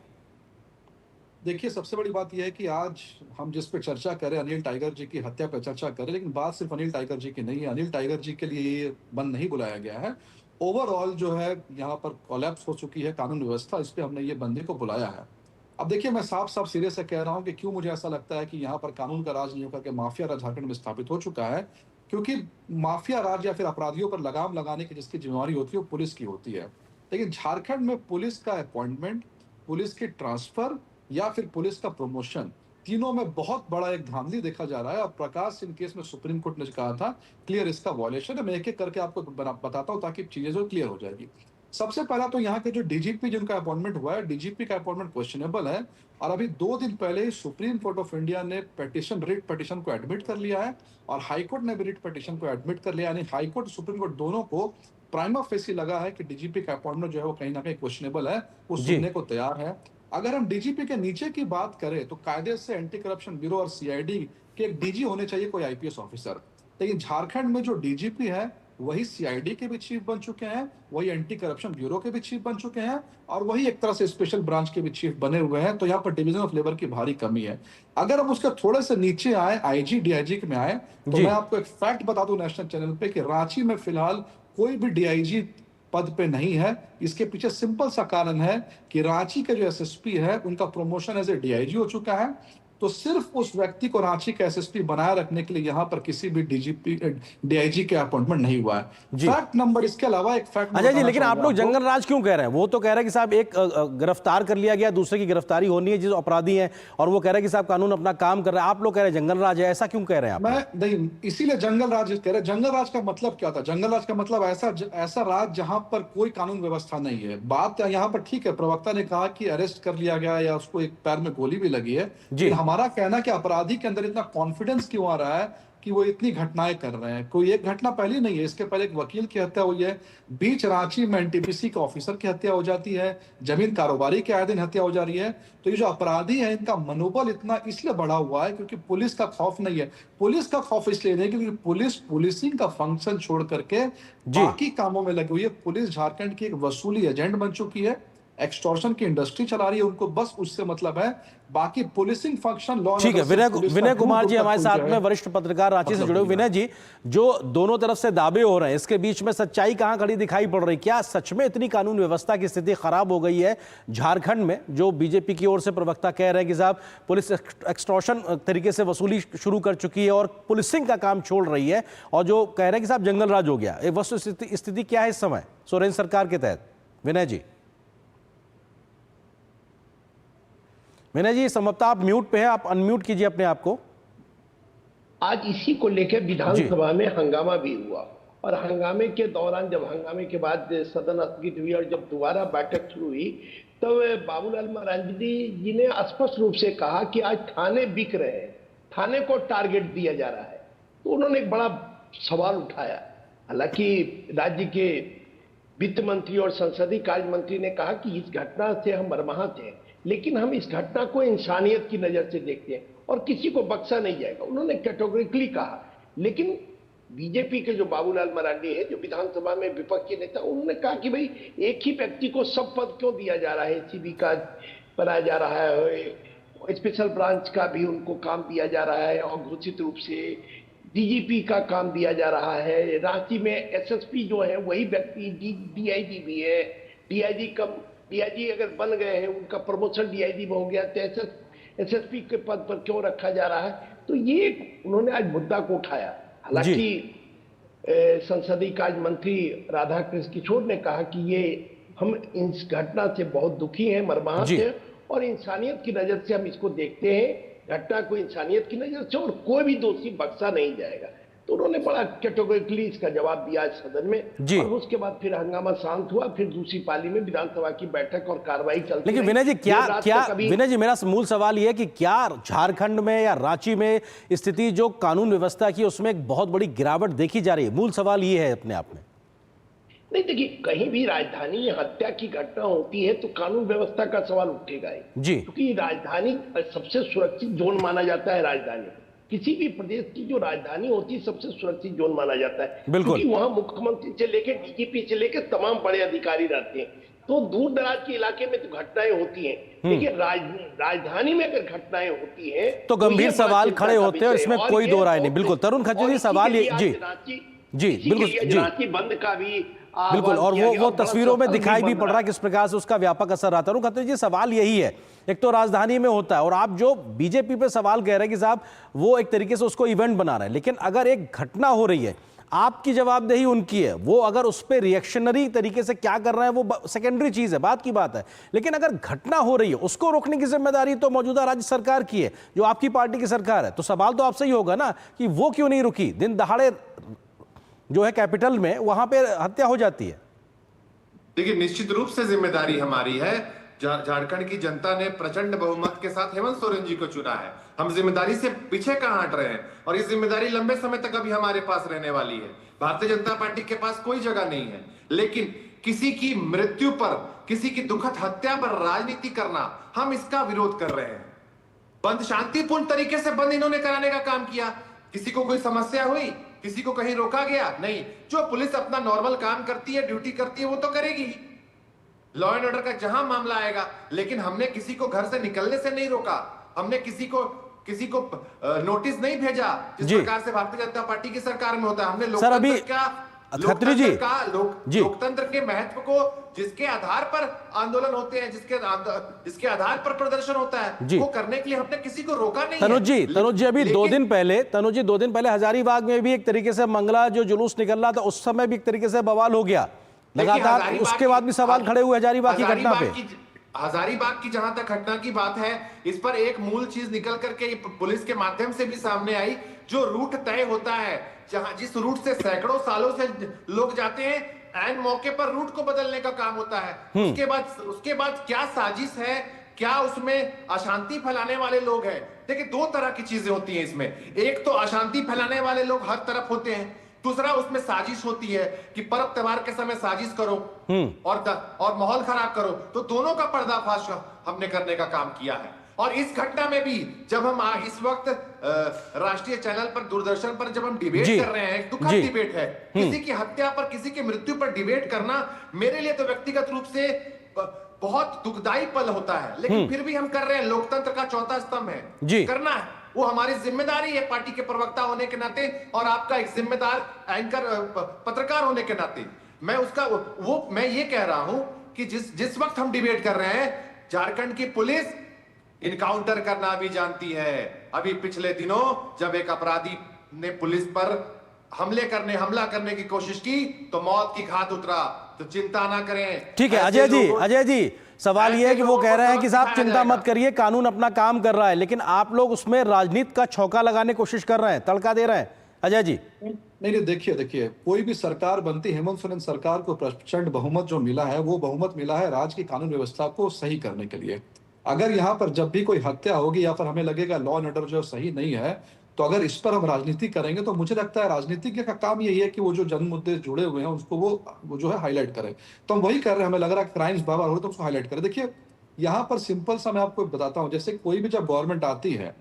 देखिए, सबसे बड़ी बात यह है कि आज हम जिस पे चर्चा करें, अनिल टाइगर जी की हत्या पर चर्चा करें, लेकिन बात सिर्फ अनिल टाइगर जी की नहीं है। अनिल टाइगर जी के लिए ये बंद नहीं बुलाया गया है। ओवरऑल जो है यहाँ पर कोलैप्स हो चुकी है कानून व्यवस्था, इस पे हमने ये बंदे को बुलाया है। अब देखिए, मैं साफ साफ सिरे से कह रहा हूँ कि क्यों मुझे ऐसा लगता है कि यहाँ पर कानून का राज नहीं होकर के माफिया राज झारखंड में स्थापित हो चुका है। क्योंकि माफिया राज या फिर अपराधियों पर लगाम लगाने की जिसकी जिम्मेवारी होती है वो पुलिस की होती है। लेकिन झारखंड में पुलिस का अपॉइंटमेंट, पुलिस की ट्रांसफर या फिर पुलिस का प्रमोशन, तीनों में बहुत बड़ा एक धांधली देखा जा रहा है। और प्रकाश सिंह केस में सुप्रीम कोर्ट ने कहा था क्लियर इसका वॉयलेशन है। मैं एक एक करके आपको बताता हूं ताकि चीजें जो क्लियर हो जाएगी। सबसे पहला तो यहाँ के जो डीजीपी जिनका अपॉइंटमेंट हुआ है, डीजीपी का अपॉइंटमेंट क्वेश्चनेबल है। और अभी 2 दिन पहले ही सुप्रीम कोर्ट ऑफ इंडिया ने रिट पिटीशन को एडमिट कर लिया है और हाईकोर्ट ने भी रिट पिटीशन को एडमिट कर लिया। यानी हाईकोर्ट, सुप्रीम कोर्ट दोनों को प्राइमा फेसी लगा है कि डीजीपी का अपॉइंटमेंट जो है वो कहीं ना कहीं क्वेश्चनेबल है, वो सुनने को तैयार है। अगर हम डीजीपी के नीचे की बात करें तो कायदे से एंटी करप्शन ब्यूरो और सीआईडी के एक डीजी होने चाहिए, कोई आईपीएस ऑफिसर। लेकिन झारखंड में जो डीजीपी है वही सीआईडी के भी चीफ बन चुके हैं, वही एंटी करप्शन ब्यूरो के भी चीफ बन चुके हैं और वही एक तरह से स्पेशल ब्रांच के भी चीफ बने हुए हैं। तो यहाँ पर डिवीजन ऑफ लेबर की भारी कमी है। अगर हम उसके थोड़े से नीचे आए, आईजी डीआईजी में आए, तो मैं आपको एक फैक्ट बता दूं नेशनल चैनल पे कि रांची में फिलहाल कोई भी डीआईजी पद पे नहीं है। इसके पीछे सिंपल सा कारण है कि रांची के जो एसएसपी है उनका प्रमोशन एज ए डीआईजी हो चुका है। तो सिर्फ उस व्यक्ति को रांची का एसएसपी बनाए रखने के लिए यहाँ पर किसी भी डीआईजी के अपॉइंटमेंट नहीं हुआ है। फैक्ट नंबर, इसके अलावा एक फैक्ट। अजय जी, लेकिन आप लोग जंगल राज क्यों कह रहे हैं? वो तो कह रहे हैं कि साहब एक गिरफ्तार कर लिया गया, दूसरे की गिरफ्तारी होनी है जो अपराधी है, और वो कह रहे हैं कि साहब कानून अपना काम कर रहा है। आप लोग कह रहे हैं जंगल राज है, ऐसा क्यों कह रहे हैं आप? मैं नहीं, इसीलिए जंगल राज कह रहे हैं। जंगल राज का मतलब क्या था? जंगल राज का मतलब ऐसा राज जहां पर कोई कानून व्यवस्था नहीं है। बात यहाँ पर ठीक है, प्रवक्ता ने कहा कि अरेस्ट कर लिया गया या उसको एक पैर में गोली भी लगी है। हमारा कहना कि अपराधी के अंदर इतना कॉन्फिडेंस क्यों आ रहा है कि वो इतनी घटनाएं कर रहे हैं? कोई एक घटना पहली नहीं है, इसके पहले एक वकील की हत्या हुई है, बीच रांची में एनटीपीसी के ऑफिसर की हत्या हो जाती है, जमीन कारोबारी की आए दिन हत्या हो जा रही है। तो ये जो अपराधी है इनका मनोबल इतना इसलिए बढ़ा हुआ है क्योंकि पुलिस का खौफ नहीं है। पुलिस का खौफ इसलिए नहीं क्योंकि पुलिसिंग का फंक्शन छोड़ करके बाकी कामों में लगी हुई है। पुलिस झारखंड की एक वसूली एजेंट बन चुकी है, एक्सटॉर्शन की इंडस्ट्री चला रही है, उनको बस उससे मतलब है। बाकी पुलिसिंग फंक्शन लॉ। ठीक है, विनय कुमार जी हमारे साथ में, वरिष्ठ पत्रकार रांची से जुड़े हुए। विनय जी, जो दोनों तरफ से दावे हो रहे हैं, इसके बीच में सच्चाई कहां खड़ी दिखाई पड़ रही? क्या सच में इतनी कानून व्यवस्था की स्थिति खराब हो गई है झारखंड में, जो बीजेपी की ओर से प्रवक्ता कह रहे हैं कि साहब पुलिस एक्सटॉर्शन तरीके से वसूली शुरू कर चुकी है और पुलिसिंग का काम छोड़ रही है, और जो कह रहे हैं कि साहब जंगल राज हो गया? वस्तु स्थिति क्या है इस समय सोरेन सरकार के तहत? विनय जी, विनय जी संभवतः आप म्यूट पे हैं, आप अनम्यूट कीजिए अपने आप को। आज इसी को लेकर विधानसभा में हंगामा भी हुआ और हंगामे के दौरान, जब हंगामे के बाद सदन स्थगित हुई और जब दोबारा बैठक शुरू हुई तो बाबूलाल मरांडी जी ने स्पष्ट रूप से कहा कि आज थाने बिक रहे हैं, थाने को टारगेट दिया जा रहा है। तो उन्होंने एक बड़ा सवाल उठाया। हालांकि राज्य के वित्त मंत्री और संसदीय कार्य मंत्री ने कहा कि इस घटना से हम मर्माहत हैं, लेकिन हम इस घटना को इंसानियत की नजर से देखते हैं। और किसी को बख्शा नहीं जाएगा, उन्होंने कैटेगोरिकली कहा। लेकिन बीजेपी के जो बाबूलाल मरांडी है, जो विधानसभा में विपक्ष के नेता, उन्होंने कहा कि भाई एक ही व्यक्ति को सब पद क्यों दिया जा रहा है, सीबी का बनाया जा रहा है, स्पेशल ब्रांच का भी उनको काम दिया जा रहा है और घोषित रूप से डीजीपी का काम दिया जा रहा है। रांची में एसएसपी जो है वही व्यक्ति डीआईजी भी है, डीआईजी अगर बन गए हैं, उनका प्रमोशन डीआईजी में हो गया, तो एसएसपी के पद पर क्यों रखा जा रहा है। तो ये उन्होंने आज मुद्दा को उठाया। हालांकि संसदीय कार्य मंत्री राधाकृष्ण किशोर ने कहा कि ये हम इस घटना से बहुत दुखी हैं, मर्माहत हैं और इंसानियत की नजर से हम इसको देखते हैं, घटना को इंसानियत की नजर से, और कोई भी दोषी बख्शा नहीं जाएगा। तो उन्होंने बड़ा कैटेगोरिकली इसका जवाब दिया आज सदन में, और उसके बाद फिर हंगामा शांत हुआ। फिर दूसरी पाली में विधानसभा की बैठक और कार्रवाई चलती। लेकिन विनय जी विनय जी, मेरा मूल सवाल यह है कि क्या झारखंड में या रांची में स्थिति जो कानून व्यवस्था की उसमें एक बहुत बड़ी गिरावट देखी जा रही है? मूल सवाल ये है अपने आप में। नहीं देखिए, कहीं भी राजधानी में हत्या की घटना होती है तो कानून व्यवस्था का सवाल उठेगा ही, क्योंकि राजधानी सबसे सुरक्षित जोन माना जाता है। राजधानी किसी भी प्रदेश की जो राजधानी होती है सबसे सुरक्षित जोन माना जाता है, क्योंकि वहां मुख्यमंत्री से लेकर डीजीपी से लेकर तमाम बड़े अधिकारी रहते हैं। तो दूर दराज के इलाके में तो घटनाएं होती हैं, लेकिन राजधानी में अगर घटनाएं होती हैं तो गंभीर सवाल खड़े होते हैं और इसमें कोई दो राय नहीं। बिल्कुल तरुण खत्री जी, सवाल ये जी बिल्कुल जी रांची बंद का भी बिल्कुल, और वो तस्वीरों में दिखाई भी पड़ रहा है किस प्रकार से उसका व्यापक असर आता है। खत्री जी, सवाल यही है, एक तो राजधानी में होता है और आप जो बीजेपी पे सवाल कह रहे हैं कि साहब वो एक तरीके से उसको इवेंट बना रहे हैं, लेकिन अगर एक घटना हो रही है, आपकी जवाबदेही उनकी है, वो अगर उस पर रिएक्शनरी तरीके से क्या कर रहे हैं वो सेकेंडरी चीज है, बात की बात है। लेकिन अगर घटना हो रही है उसको रोकने की जिम्मेदारी तो मौजूदा राज्य सरकार की है, जो आपकी पार्टी की सरकार है। तो सवाल तो आपसे ही होगा ना कि वो क्यों नहीं रुकी? दिन दहाड़े जो है कैपिटल में, वहां पे हत्या हो जाती है। देखिए, निश्चित रूप से जिम्मेदारी हमारी है। झारखंड की जनता ने प्रचंड बहुमत के साथ हेमंत सोरेन जी को चुना है। हम जिम्मेदारी से पीछे कहां हट रहे हैं, और ये जिम्मेदारी लंबे समय तक अभी हमारे पास रहने वाली है। भारतीय जनता पार्टी के पास कोई जगह नहीं है, लेकिन किसी की मृत्यु पर, किसी की दुखद हत्या पर राजनीति करना, हम इसका विरोध कर रहे हैं। बंद शांतिपूर्ण तरीके से बंद इन्होंने कराने का काम किया। किसी को कोई समस्या हुई, किसी को कहीं रोका गया नहीं। जो पुलिस अपना नॉर्मल काम करती है, ड्यूटी करती है, वो तो करेगी, लॉ एंड ऑर्डर का जहां मामला आएगा। लेकिन हमने किसी को घर से निकलने से नहीं रोका, हमने किसी को नोटिस नहीं भेजा, जिस प्रकार से भारतीय जनता पार्टी की सरकार में होता है। हमने लोकतंत्र के महत्व को, जिसके आधार पर आंदोलन होते हैं, जिसके आधार पर प्रदर्शन होता है, वो करने के लिए हमने किसी को रोका नहीं। तनुज जी अभी 2 दिन पहले हजारीबाग में भी एक तरीके से मंगला जो जुलूस निकल रहा था, उस समय भी एक तरीके से बवाल हो गया लगातार, उसके बाद भी सवाल खड़े हुए हजारीबाग की घटना पे। हजारीबाग की जहां तक घटना की बात है, इस पर एक मूल चीज निकल करके पुलिस के माध्यम से भी सामने आई। जो रूट तय होता है, जिस रूट से सैकड़ों सालों से लोग जाते हैं, ऐन मौके पर रूट को बदलने का काम होता है। उसके बाद क्या साजिश है, क्या उसमें अशांति फैलाने वाले लोग हैं। देखिए, 2 तरह की चीजें होती हैं इसमें। एक तो अशांति फैलाने वाले लोग हर तरफ होते हैं, दूसरा उसमें साजिश होती है कि पर्व त्योहार के समय साजिश करो और माहौल खराब करो। तो दोनों का पर्दाफाश हमने करने का काम किया है। और इस घटना में भी जब हम इस वक्त राष्ट्रीय चैनल पर, दूरदर्शन पर जब हम डिबेट कर रहे हैं, दुखद डिबेट है, किसी की हत्या पर, किसी की मृत्यु पर डिबेट करना मेरे लिए तो व्यक्तिगत रूप से बहुत दुखदाई पल होता है। लेकिन फिर भी हम कर रहे हैं, लोकतंत्र का चौथा स्तंभ है, करना है, वो हमारी जिम्मेदारी है पार्टी के प्रवक्ता होने के नाते और आपका एक जिम्मेदार एंकर पत्रकार होने के नाते। मैं ये कह रहा हूं कि जिस वक्त हम डिबेट कर रहे हैं, झारखंड की पुलिस इनकाउंटर करना भी जानती है। अभी पिछले दिनों जब एक अपराधी ने पुलिस पर हमला करने की कोशिश की तो मौत की घात उतरा। तो चिंता ना करें। ठीक है अजय जी, सवाल यह है कि वो कह रहे हैं कि साहब चिंता मत करिए, कानून अपना काम कर रहा है, लेकिन आप लोग उसमें राजनीति का छौका लगाने की कोशिश कर रहे हैं, तड़का दे रहे हैं। अजय जी नहीं, देखिए कोई भी सरकार बनती, हेमंत सोरेन सरकार को प्रचंड बहुमत जो मिला है, वो बहुमत मिला है राज्य की कानून व्यवस्था को सही करने के लिए। अगर यहाँ पर जब भी कोई हत्या होगी या फिर हमें लगेगा लॉ एंड ऑर्डर जो सही नहीं है, तो अगर इस पर हम राजनीति करेंगे तो मुझे लगता है राजनीति का काम यही है कि वो जो जन मुद्दे जुड़े हुए हैं उसको वो जो है हाईलाइट करें। तो हम वही कर रहे हैं। हमें लग रहा है क्राइम्स बार हो रहे तो उसको हाईलाइट करें। देखिए, यहाँ पर सिंपल सा मैं आपको बताता हूँ, जैसे कोई भी जब गवर्नमेंट आती है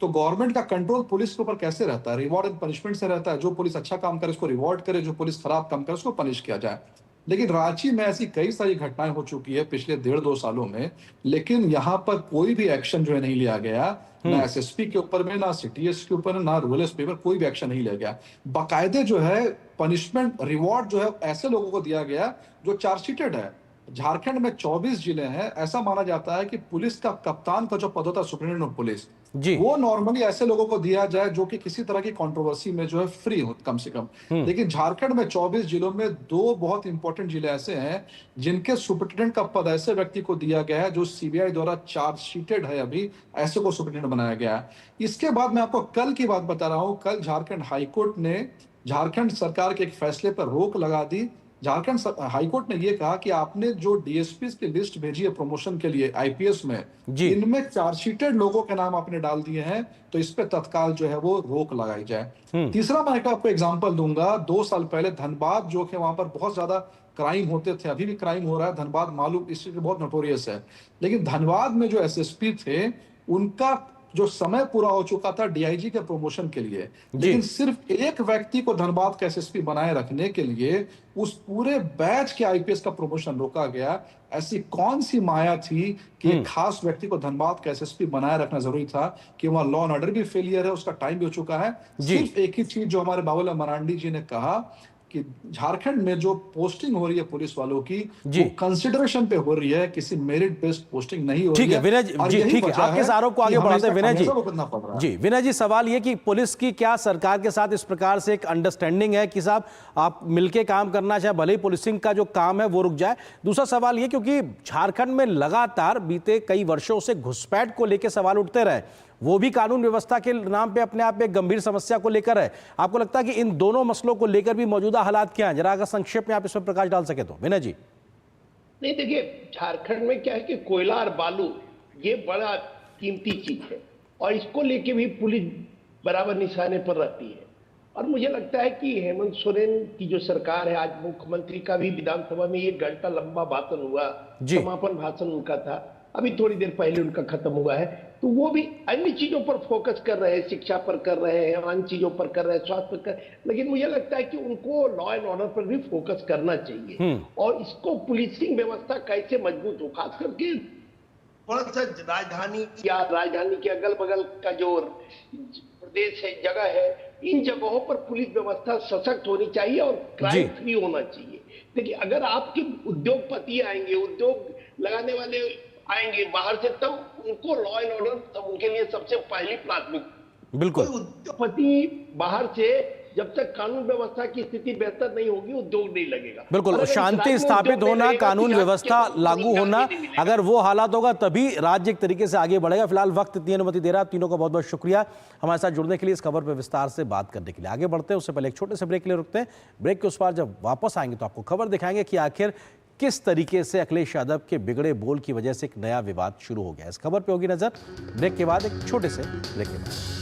तो गवर्नमेंट का कंट्रोल पुलिस के ऊपर कैसे रहता है? रिवॉर्ड एंड पनिशमेंट से रहता है। जो पुलिस अच्छा काम करे उसको रिवॉर्ड करे, जो पुलिस खराब काम करे उसको पनिश किया जाए। लेकिन रांची में ऐसी कई सारी घटनाएं हो चुकी है पिछले 1.5-2 सालों में, लेकिन यहाँ पर कोई भी एक्शन जो है नहीं लिया गया, ना एसएसपी के ऊपर में, ना सीटीएस के ऊपर, ना रूरल एसपी पर कोई भी एक्शन नहीं लिया गया। बाकायदे जो है पनिशमेंट रिवॉर्ड जो है ऐसे लोगों को दिया गया जो चार्जशीटेड है। झारखंड में 24 जिले हैं। ऐसा माना जाता है कि पुलिस का कप्तान का जो पद होता है सुप्रीटेंडेंट ऑफ पुलिस, वो नॉर्मली ऐसे लोगों को दिया जाए जो कि किसी तरह की कंट्रोवर्सी में जो है फ्री हो कम से कम। लेकिन झारखंड में 24 जिलों में 2 बहुत इंपॉर्टेंट जिले ऐसे हैं जिनके सुप्रीटेंडेंट का पद ऐसे व्यक्ति को दिया गया है जो सीबीआई द्वारा चार्जशीटेड है, अभी ऐसे को सुप्रीटेंडेंट बनाया गया है। इसके बाद मैं आपको कल की बात बता रहा हूं। कल झारखंड हाईकोर्ट ने झारखंड सरकार के एक फैसले पर रोक लगा दी। झारखंड हाईकोर्ट ने यह कहा कि आपने जो डीएसपी की लिस्ट भेजी है प्रमोशन के लिए आईपीएस में, इनमें चार्जशीटेड लोगों के नाम आपने डाल दिए हैं, तो इस पे तत्काल जो है वो रोक लगाई जाए। तीसरा मैं आपको एग्जांपल दूंगा। 2 साल पहले धनबाद जो है वहां पर बहुत ज्यादा क्राइम होते थे, अभी भी क्राइम हो रहा है। धनबाद मालूम इससे बहुत नोटोरियस है। लेकिन धनबाद में जो एसएसपी थे उनका जो समय पूरा हो चुका था डीआईजी के प्रमोशन के लिए, लेकिन सिर्फ एक व्यक्ति को धनबाद का एसएसपी बनाए रखने के लिए उस पूरे बैच के आईपीएस का प्रमोशन रोका गया। ऐसी कौन सी माया थी कि एक खास व्यक्ति को धनबाद का एसएसपी बनाए रखना जरूरी था? कि वहां लॉ एंड ऑर्डर भी फेलियर है, उसका टाइम भी हो चुका है। सिर्फ एक ही चीज जो हमारे बाबूलाल मरांडी जी ने कहा कि झारखंड में जो पोस्टिंग हो रही है पुलिस वालों की, वो कंसिडरेशन पे हो रही है, किसी मेरिट बेस्ड पोस्टिंग नहीं हो रही है। ठीक है विनय जी, ठीक है, आपके इस आरोप को आगे बढ़ाते हैं विनय जी। विनय जी, सवाल ये कि पुलिस की क्या सरकार के साथ इस प्रकार से एक अंडरस्टैंडिंग है कि साहब आप मिलके काम करना चाहे, भले ही पुलिसिंग का जो काम है वो रुक जाए? दूसरा सवाल ये, क्योंकि झारखंड में लगातार बीते कई वर्षों से घुसपैठ को लेकर सवाल उठते रहे, वो भी कानून व्यवस्था के नाम पे अपने आप में एक गंभीर समस्या को लेकर है। आपको लगता है कि इन दोनों मसलों को लेकर भी मौजूदा हालात क्या हैं? जरा अगर संक्षेप में आप इस पर प्रकाश डाल सके तो विनय जी। नहीं, देखिए झारखंड में क्या है कि कोयला और बालू ये बड़ा कीमती चीज है और इसको लेके भी पुलिस बराबर निशाने पर रहती है। और मुझे लगता है कि हेमंत सोरेन की जो सरकार है, आज मुख्यमंत्री का भी विधानसभा में 1 घंटा लंबा भाषण हुआ, समापन भाषण उनका था, अभी थोड़ी देर पहले उनका खत्म हुआ है, तो वो भी अन्य चीजों पर फोकस कर रहे हैं, शिक्षा पर कर रहे हैं, अन्य चीजों पर कर रहे हैं, स्वास्थ्य पर कर। लेकिन मुझे लगता है कि उनको लॉ एंड ऑर्डर पर भी फोकस करना चाहिए और इसको पुलिसिंग व्यवस्था कैसे मजबूत हो, खास करके थोड़ा सा राजधानी या राजधानी के अगल बगल का जो प्रदेश है, जगह है, इन जगहों पर पुलिस व्यवस्था सशक्त होनी चाहिए और क्राइम फ्री होना चाहिए। देखिए, अगर आपके उद्योगपति आएंगे, उद्योग लगाने वाले आएंगे बाहर से, तब उनको लॉ एंड ऑर्डर तब उनके लिए सबसे पहली प्राथमिकता। बिल्कुल, उद्योगपति बाहर से जब तक कानून व्यवस्था की स्थिति बेहतर नहीं होगी, उद्योग नहीं लगेगा। बिल्कुल, शांति स्थापित होना, कानून व्यवस्था लागू होना, अगर वो हालात होगा तभी राज्य एक तरीके से आगे बढ़ेगा। फिलहाल वक्त इतनी अनुमति दे रहा है। तीनों का बहुत बहुत शुक्रिया हमारे साथ जुड़ने के लिए, इस खबर पर विस्तार से बात करने के लिए। आगे बढ़ते हैं, उससे पहले एक छोटे से ब्रेक के लिए रुकते हैं। ब्रेक के उस पार जब वापस आएंगे तो आपको खबर दिखाएंगे कि आखिर किस तरीके से अखिलेश यादव के बिगड़े बोल की वजह से एक नया विवाद शुरू हो गया। इस खबर पे होगी नजर ब्रेक के बाद, एक छोटे से ब्रेक के बाद।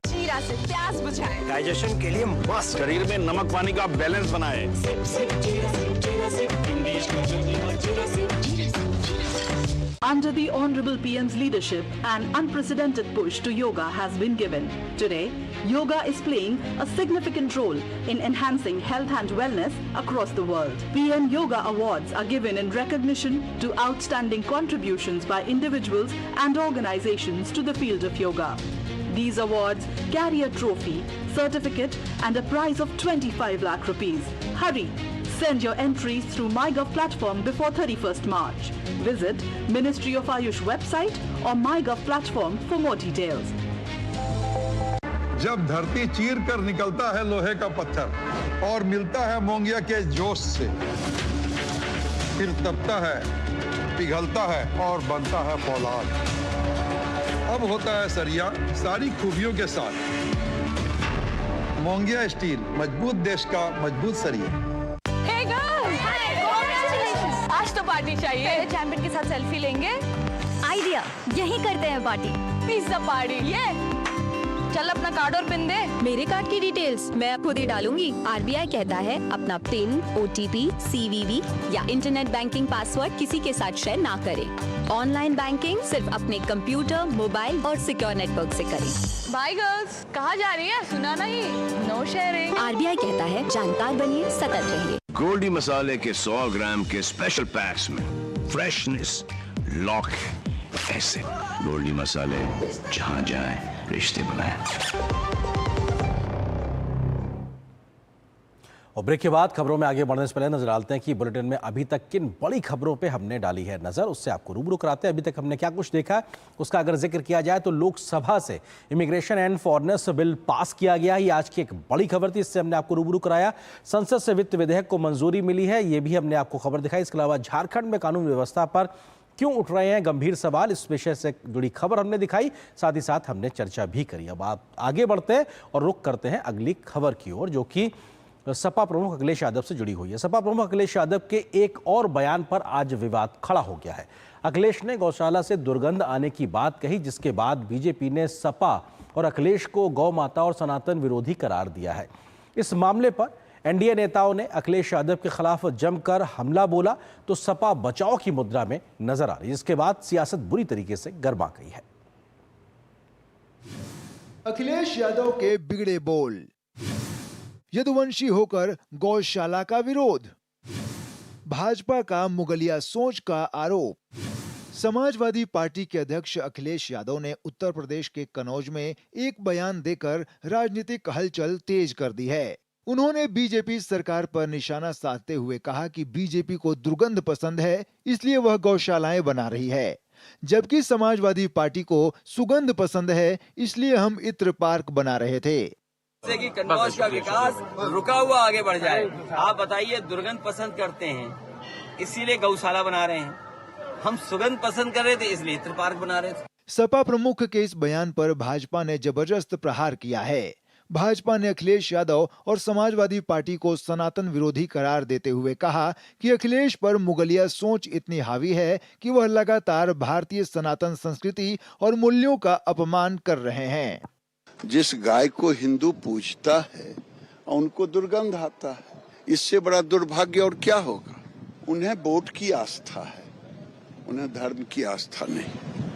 जीरा से प्यास बुझाएं, डाइजेशन के लिए मस्त, शरीर में नमक पानी का बैलेंस बनाए। Under the Honorable PM's leadership, an unprecedented push to yoga has been given. Today, yoga is playing a significant role in enhancing health and wellness across the world. PM Yoga Awards are given in recognition to outstanding contributions by individuals and organizations to the field of yoga. These awards carry a trophy, certificate and a prize of 25 lakh rupees. Hurry! Send your entries through MyGov platform before 31st March. Visit Ministry of Ayush website or MyGov platform for more details. जब धरती चीर कर निकलता है लोहे का पत्थर और मिलता है मोंगिया के जोश से, फिर तपता है, पिघलता है और बनता है फौलाद। अब होता है सरिया सारी खूबियों के साथ। मोंगिया स्टील, मजबूत देश का मजबूत सरिया। आज तो पार्टी चाहिए। चैंपियन के साथ सेल्फी लेंगे। आइडिया, यही करते हैं पार्टी। Pizza party. ये चल अपना कार्ड और पिन दे। मेरे कार्ड की डिटेल्स मैं खुद ही डालूंगी। आरबीआई कहता है अपना पिन, ओटीपी, सीवीवी या इंटरनेट बैंकिंग पासवर्ड किसी के साथ शेयर ना करें। ऑनलाइन बैंकिंग सिर्फ अपने कंप्यूटर, मोबाइल और सिक्योर नेटवर्क से करें। बाय गर्ल्स, कहाँ जा रही है? सुना नहीं, नो शेयरिंग। आरबीआई कहता है जानकार बनिए, सतर्क रहिए। गोल्डी मसाले के 100 ग्राम के स्पेशल पैक्स में फ्रेशनेस, लॉक ऐसे। गोल्डी मसाले, जहां जाएं रिश्ते बनाएं। और ब्रेक के बाद खबरों में आगे बढ़ने से पहले नजर डालते हैं कि बुलेटिन में अभी तक किन बड़ी खबरों पे हमने डाली है नजर, उससे आपको रूबरू कराते हैं। अभी तक हमने क्या कुछ देखा है उसका अगर जिक्र किया जाए तो लोकसभा से immigration and foreigners bill pass किया गया। ये आज की एक बड़ी खबर थी, इससे हमने आपको रूबरू कराया। संसद से वित्त विधेयक को मंजूरी मिली है, ये भी हमने आपको खबर दिखाई। इसके अलावा झारखंड में कानून व्यवस्था पर क्यों उठ रहे हैं गंभीर सवाल, इस विषय से जुड़ी खबर हमने दिखाई, साथ ही साथ हमने चर्चा भी करी। अब आप आगे बढ़ते हैं और रुख करते हैं अगली खबर की ओर, जो कि सपा प्रमुख अखिलेश यादव से जुड़ी हुई है। सपा प्रमुख अखिलेश यादव के एक और बयान पर आज विवाद खड़ा हो गया है। अखिलेश ने गौशाला से दुर्गंध आने की बात कही, जिसके बाद बीजेपी ने सपा और अखिलेश को गौ माता और सनातन विरोधी करार दिया है। इस मामले पर एनडीए नेताओं ने अखिलेश यादव के खिलाफ जमकर हमला बोला तो सपा बचाव की मुद्रा में नजर आ रही है। इसके बाद सियासत बुरी तरीके से गर्मा गई है। अखिलेश यादव के बिगड़े बोल, यदुवंशी होकर गौशाला का विरोध, भाजपा का मुगलिया सोच का आरोप। समाजवादी पार्टी के अध्यक्ष अखिलेश यादव ने उत्तर प्रदेश के कनौज में एक बयान देकर राजनीतिक हलचल तेज कर दी है। उन्होंने बीजेपी सरकार पर निशाना साधते हुए कहा कि बीजेपी को दुर्गंध पसंद है, इसलिए वह गौशालाएं बना रही है, जबकि समाजवादी पार्टी को सुगंध पसंद है, इसलिए हम इत्र पार्क बना रहे थे। जैसे कि कन्नौज का विकास रुका हुआ आगे बढ़ जाए। आप बताइए, दुर्गंध पसंद करते हैं इसीलिए गौशाला बना रहे हैं, हम सुगंध पसंद कर रहे थे इसलिए इत्र पार्क बना रहे थे। सपा प्रमुख के इस बयान पर भाजपा ने जबरदस्त प्रहार किया है। भाजपा ने अखिलेश यादव और समाजवादी पार्टी को सनातन विरोधी करार देते हुए कहा कि अखिलेश पर मुगलिया सोच इतनी हावी है कि वह लगातार भारतीय सनातन संस्कृति और मूल्यों का अपमान कर रहे हैं। जिस गाय को हिंदू पूजता है उनको दुर्गंध आता है, इससे बड़ा दुर्भाग्य और क्या होगा। उन्हें वोट की आस्था है, उन्हें धर्म की आस्था नहीं।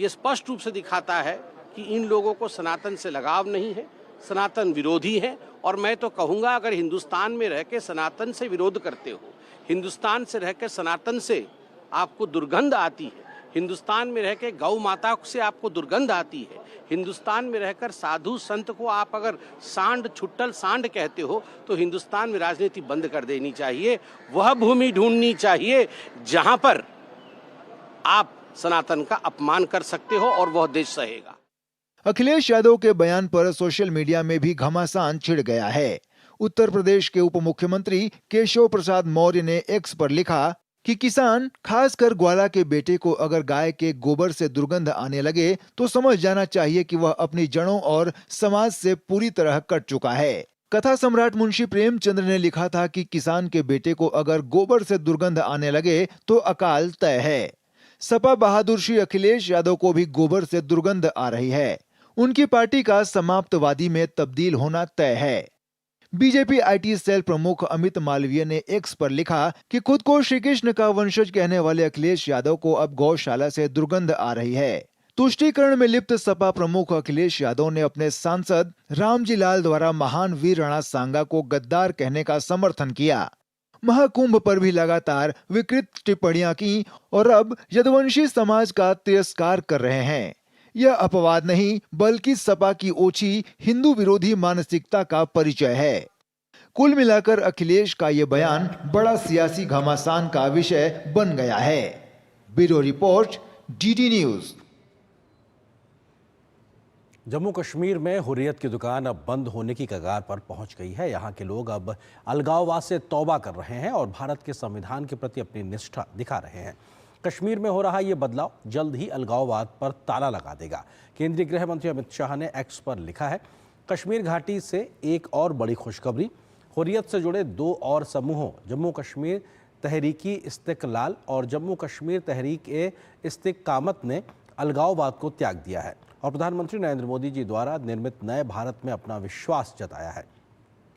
ये स्पष्ट रूप से दिखाता है कि इन लोगों को सनातन से लगाव नहीं है, सनातन विरोधी है। और मैं तो कहूंगा, अगर हिंदुस्तान में रह के सनातन से विरोध करते हो, हिंदुस्तान से रह के सनातन से आपको दुर्गंध आती है, हिंदुस्तान में रह के गौ माता से आपको दुर्गंध आती है, हिंदुस्तान में रहकर साधु संत को आप अगर सांड, छुट्टल सांड कहते हो, तो हिंदुस्तान में राजनीति बंद कर देनी चाहिए। वह भूमि ढूंढनी चाहिए जहां पर आप सनातन का अपमान कर सकते हो और वह देश सहेगा। अखिलेश यादव के बयान पर सोशल मीडिया में भी घमासान छिड़ गया है। उत्तर प्रदेश के उप मुख्यमंत्री केशव प्रसाद मौर्य ने एक्स पर लिखा कि किसान, खासकर ग्वाला के बेटे को अगर गाय के गोबर से दुर्गंध आने लगे तो समझ जाना चाहिए कि वह अपनी जड़ों और समाज से पूरी तरह कट चुका है। कथा सम्राट मुंशी प्रेमचंद्र ने लिखा था कि किसान के बेटे को अगर गोबर से दुर्गंध आने लगे तो अकाल तय है। सपा बहादुर श्री अखिलेश यादव को भी गोबर से दुर्गंध आ रही है। उनकी पार्टी का समाप्तवादी में तब्दील होना तय है। बीजेपी आईटी सेल प्रमुख अमित मालवीय ने एक्स पर लिखा कि खुद को श्री कृष्ण का वंशज कहने वाले अखिलेश यादव को अब गौशाला से दुर्गंध आ रही है। तुष्टीकरण में लिप्त सपा प्रमुख अखिलेश यादव ने अपने सांसद रामजी लाल द्वारा महान वीर राणा सांगा को गद्दार कहने का समर्थन किया। महाकुंभ पर भी लगातार विकृत टिप्पणियां की और अब यदुवंशी समाज का तिरस्कार कर रहे हैं। यह अपवाद नहीं बल्कि सपा की ओछी हिंदू विरोधी मानसिकता का परिचय है। कुल मिलाकर अखिलेश का यह बयान बड़ा सियासी घमासान का विषय बन गया है। Bureau report, DD news. Jammu Kashmir में हुर्रियत की दुकान अब बंद होने की कगार पर पहुंच गई है। यहां के लोग अब अलगाववाद से तौबा कर रहे हैं और भारत के संविधान के प्रति अपनी निष्ठा दिखा रहे हैं। कश्मीर में हो रहा ये बदलाव जल्द ही अलगाववाद पर ताला लगा देगा। केंद्रीय गृह मंत्री अमित शाह ने एक्स पर लिखा है, कश्मीर घाटी से एक और बड़ी खुशखबरी, हुर्रियत से जुड़े दो और समूहों जम्मू कश्मीर तहरीकी इस्तिकलाल और जम्मू कश्मीर तहरीक-ए-इस्तिकामत ने अलगाववाद को त्याग दिया है। और प्रधानमंत्री नरेंद्र मोदी जी द्वारा निर्मित नए भारत में अपना विश्वास जताया है।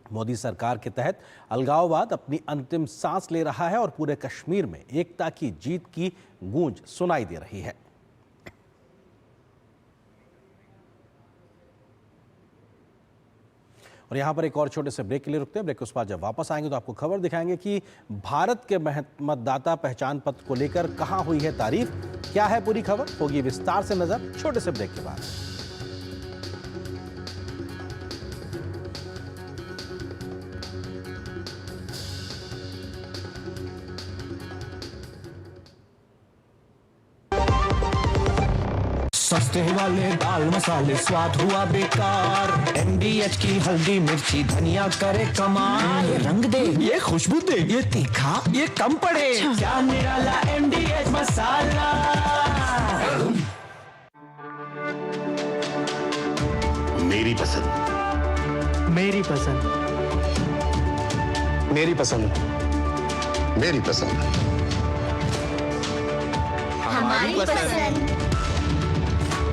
मोदी सरकार के तहत अलगाववाद अपनी अंतिम सांस ले रहा है और पूरे कश्मीर में एकता की जीत की गूंज सुनाई दे रही है। और यहाँ पर एक और छोटे से ब्रेक के लिए रुकते हैं। ब्रेक के उस बाद जब वापस आएंगे तो आपको खबर दिखाएंगे कि भारत के मतदाता पहचान पत्र को लेकर कहां हुई है तारीफ। क्या है पूरी खबर, होगी विस्तार से नजर छोटे से ब्रेक के बाद। सस्ते वाले दाल मसाले स्वाद हुआ बेकार। MDH की हल्दी मिर्ची धनिया करे कमाल। ये रंग दे, ये खुशबू दे, ये तीखा, ये कम पड़े। क्या निराला MDH मसाला। मेरी पसंद, मेरी पसंद, मेरी पसंद, मेरी पसंद, हमारी पसंद,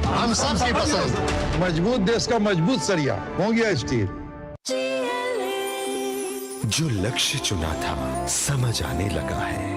हम सबकी पसंद। मजबूत देश का मजबूत सरिया होंगे स्टील। जो लक्ष्य चुना था समझ आने लगा है।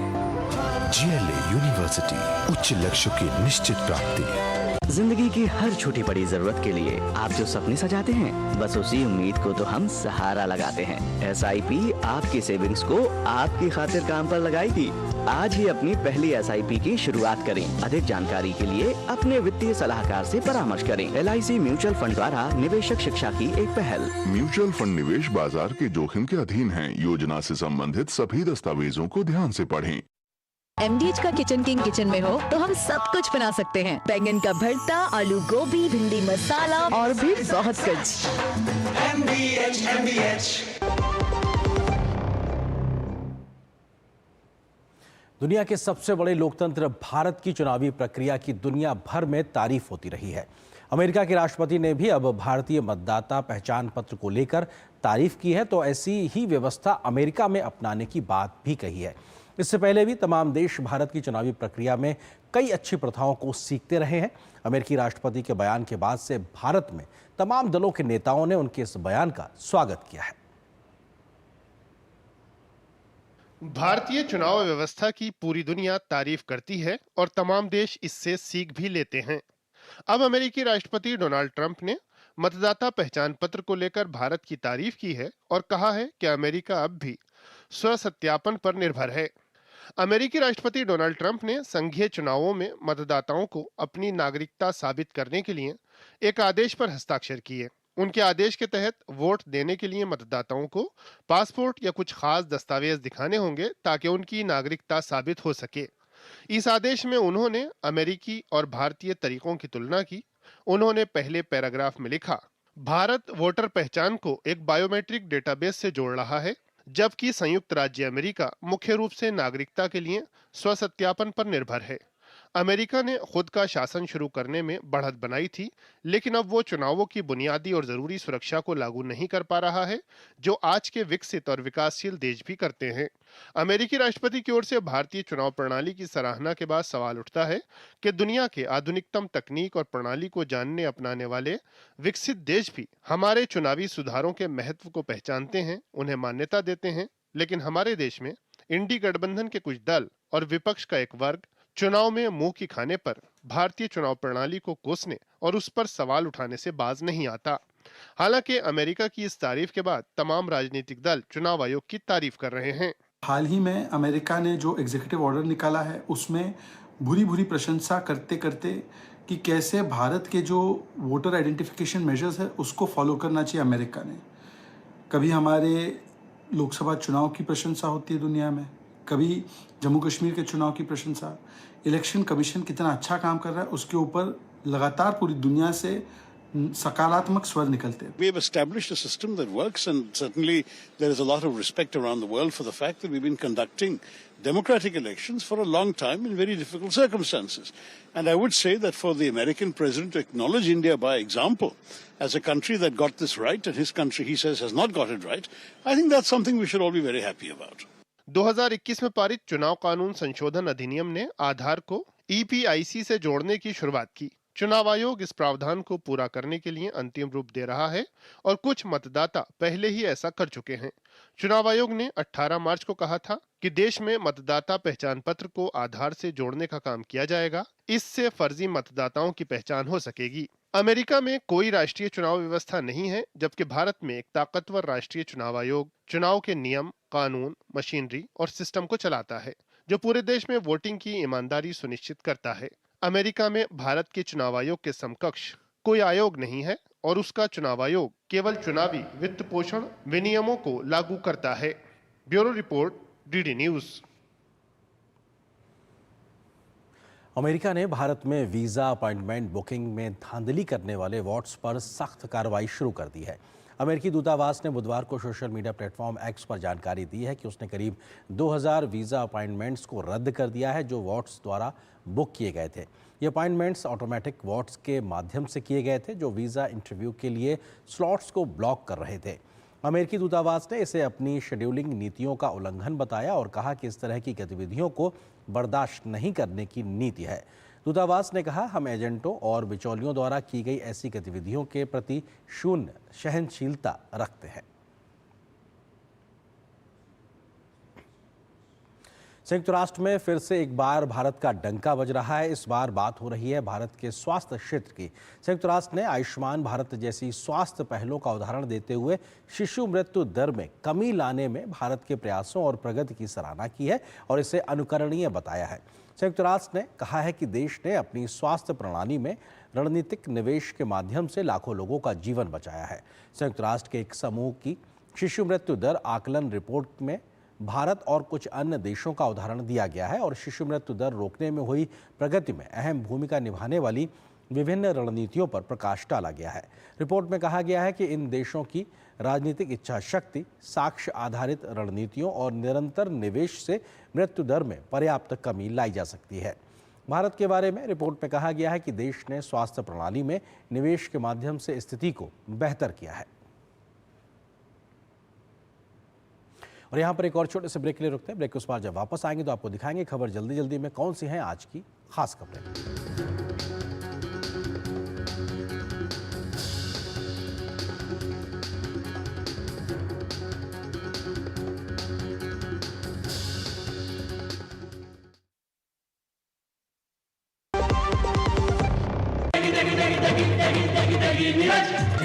GLA यूनिवर्सिटी, उच्च लक्ष्य की निश्चित प्राप्ति। जिंदगी की हर छोटी बड़ी जरूरत के लिए आप जो सपने सजाते हैं, बस उसी उम्मीद को तो हम सहारा लगाते हैं। SIP आपकी सेविंग्स को आपकी खातिर काम पर लगाएगी। आज ही अपनी पहली SIP की शुरुआत करें। अधिक जानकारी के लिए अपने वित्तीय सलाहकार से परामर्श करें। LIC म्यूचुअल फंड द्वारा निवेशक शिक्षा की एक पहल। म्यूचुअल फंड निवेश बाजार के जोखिम के अधीन है। योजना से संबंधित सभी दस्तावेजों को ध्यान से पढ़ें। MDH का किचन किंग किचन में हो तो हम सब कुछ बना सकते हैं। बैंगन का भरता, आलू गोभी, भिंडी मसाला और भी बहुत कुछ। MDH। दुनिया के सबसे बड़े लोकतंत्र भारत की चुनावी प्रक्रिया की दुनिया भर में तारीफ होती रही है। अमेरिका के राष्ट्रपति ने भी अब भारतीय मतदाता पहचान पत्र को लेकर तारीफ की है, तो ऐसी ही व्यवस्था अमेरिका में अपनाने की बात भी कही है। इससे पहले भी तमाम देश भारत की चुनावी प्रक्रिया में कई अच्छी प्रथाओं को सीखते रहे हैं। अमेरिकी राष्ट्रपति के बयान के बाद से भारत में तमाम दलों के नेताओं ने उनके इस बयान का स्वागत किया है। भारतीय चुनाव व्यवस्था की पूरी दुनिया तारीफ करती है और तमाम देश इससे सीख भी लेते हैं। अब अमेरिकी राष्ट्रपति डोनाल्ड ट्रंप ने मतदाता पहचान पत्र को लेकर भारत की तारीफ की है और कहा है कि अमेरिका अब भी स्व सत्यापन पर निर्भर है। अमेरिकी राष्ट्रपति डोनाल्ड ट्रंप ने संघीय चुनावों में मतदाताओं को अपनी नागरिकता साबित करने के लिए एक आदेश पर हस्ताक्षर किए। उनके आदेश के तहत वोट देने के लिए मतदाताओं को पासपोर्ट या कुछ खास दस्तावेज दिखाने होंगे ताकि उनकी नागरिकता साबित हो सके। इस आदेश में उन्होंने अमेरिकी और भारतीय तरीकों की तुलना की। उन्होंने पहले पैराग्राफ में लिखा, भारत वोटर पहचान को एक बायोमेट्रिक डेटाबेस से जोड़ रहा है, जबकि संयुक्त राज्य अमेरिका मुख्य रूप से नागरिकता के लिए स्वसत्यापन पर निर्भर है। अमेरिका ने खुद का शासन शुरू करने में बढ़त बनाई थी, लेकिन अब वो चुनावों की बुनियादी और जरूरी सुरक्षा को लागू नहीं कर पा रहा है, जो आज के विकसित और विकासशील देश भी करते हैं। अमेरिकी राष्ट्रपति की ओर से भारतीय चुनाव प्रणाली की सराहना के बाद सवाल उठता है कि दुनिया के आधुनिकतम तकनीक और प्रणाली को जानने अपनाने वाले विकसित देश भी हमारे चुनावी सुधारों के महत्व को पहचानते हैं, उन्हें मान्यता देते हैं, लेकिन हमारे देश में इंडी गठबंधन के कुछ दल और विपक्ष का एक वर्ग चुनाव में मुंह की खाने पर भारतीय चुनाव प्रणाली को कोसने और उस पर सवाल उठाने से बाज नहीं आता। हालांकि अमेरिका की इस तारीफ के बाद तमाम राजनीतिक दल चुनाव आयोग की तारीफ कर रहे हैं। हाल ही में अमेरिका ने जो एग्जीक्यूटिव ऑर्डर निकाला है उसमें भूरी प्रशंसा करते करते कि कैसे भारत के जो वोटर आइडेंटिफिकेशन मेजर्स है उसको फॉलो करना चाहिए अमेरिका ने। कभी हमारे लोकसभा चुनाव की प्रशंसा होती है दुनिया में, कभी जम्मू कश्मीर के चुनाव की प्रशंसा। इलेक्शन कमीशन कितना अच्छा काम कर रहा है उसके ऊपर लगातार पूरी दुनिया से सकारात्मक स्वर निकलते हैं। We have established a system that works, and certainly there is a lot of respect around the world for the fact that we've been conducting democratic elections for a long time in very difficult circumstances. And I would say that for the American president to acknowledge India by example as a country that got this right and his country, he says, has not got it right, I think that's something we should all be very happy about. 2021 में पारित चुनाव कानून संशोधन अधिनियम ने आधार को EPIC से जोड़ने की शुरुआत की। चुनाव आयोग इस प्रावधान को पूरा करने के लिए अंतिम रूप दे रहा है और कुछ मतदाता पहले ही ऐसा कर चुके हैं। चुनाव आयोग ने 18 मार्च को कहा था कि देश में मतदाता पहचान पत्र को आधार से जोड़ने का काम किया जाएगा। इससे फर्जी मतदाताओं की पहचान हो सकेगी। अमेरिका में कोई राष्ट्रीय चुनाव व्यवस्था नहीं है, जबकि भारत में एक ताकतवर राष्ट्रीय चुनाव आयोग चुनाव के नियम, कानून, मशीनरी और सिस्टम को चलाता है, जो पूरे देश में वोटिंग की ईमानदारी सुनिश्चित करता है। अमेरिका में भारत के चुनाव आयोग के समकक्ष कोई आयोग नहीं है और उसका चुनाव आयोग केवल चुनावी वित्त पोषण विनियमों को लागू करता है। Bureau report, DD news. America ने भारत में वीज़ा अपॉइंटमेंट बुकिंग में धांधली करने वाले वॉट्स पर सख्त कार्रवाई शुरू कर दी है। अमेरिकी दूतावास ने बुधवार को सोशल मीडिया प्लेटफॉर्म एक्स पर जानकारी दी है कि उसने करीब 2000 वीज़ा अपॉइंटमेंट्स को रद्द कर दिया है जो वॉट्स द्वारा बुक किए गए थे। ये अपॉइंटमेंट्स ऑटोमेटिक वॉट्स के माध्यम से किए गए थे जो वीज़ा इंटरव्यू के लिए स्लॉट्स को ब्लॉक कर रहे थे। अमेरिकी दूतावास ने इसे अपनी शेड्यूलिंग नीतियों का उल्लंघन बताया और कहा कि इस तरह की गतिविधियों को बर्दाश्त नहीं करने की नीति है। दूतावास ने कहा, हम एजेंटों और बिचौलियों द्वारा की गई ऐसी गतिविधियों के प्रति शून्य सहनशीलता रखते हैं। संयुक्त राष्ट्र में फिर से एक बार भारत का डंका बज रहा है। इस बार बात हो रही है भारत के स्वास्थ्य क्षेत्र की। संयुक्त राष्ट्र ने आयुष्मान भारत जैसी स्वास्थ्य पहलों का उदाहरण देते हुए शिशु मृत्यु दर में कमी लाने में भारत के प्रयासों और प्रगति की सराहना की है और इसे अनुकरणीय बताया है। संयुक्त राष्ट्र ने कहा है कि देश ने अपनी स्वास्थ्य प्रणाली में रणनीतिक निवेश के माध्यम से लाखों लोगों का जीवन बचाया है। संयुक्त राष्ट्र के एक समूह की शिशु मृत्यु दर आकलन रिपोर्ट में भारत और कुछ अन्य देशों का उदाहरण दिया गया है और शिशु मृत्यु दर रोकने में हुई प्रगति में अहम भूमिका निभाने वाली विभिन्न रणनीतियों पर प्रकाश डाला गया है। रिपोर्ट में कहा गया है कि इन देशों की राजनीतिक इच्छा शक्ति, साक्ष्य आधारित रणनीतियों और निरंतर निवेश से मृत्यु दर में पर्याप्त कमी लाई जा सकती है। भारत के बारे में रिपोर्ट में कहा गया है कि देश ने स्वास्थ्य प्रणाली में निवेश के माध्यम से स्थिति को बेहतर किया है। और यहाँ पर एक और छोटे से ब्रेक के लिए रुकते हैं। ब्रेक के उस पार जब वापस आएंगे तो आपको दिखाएंगे खबर जल्दी जल्दी में कौन सी हैं आज की खास खबरें।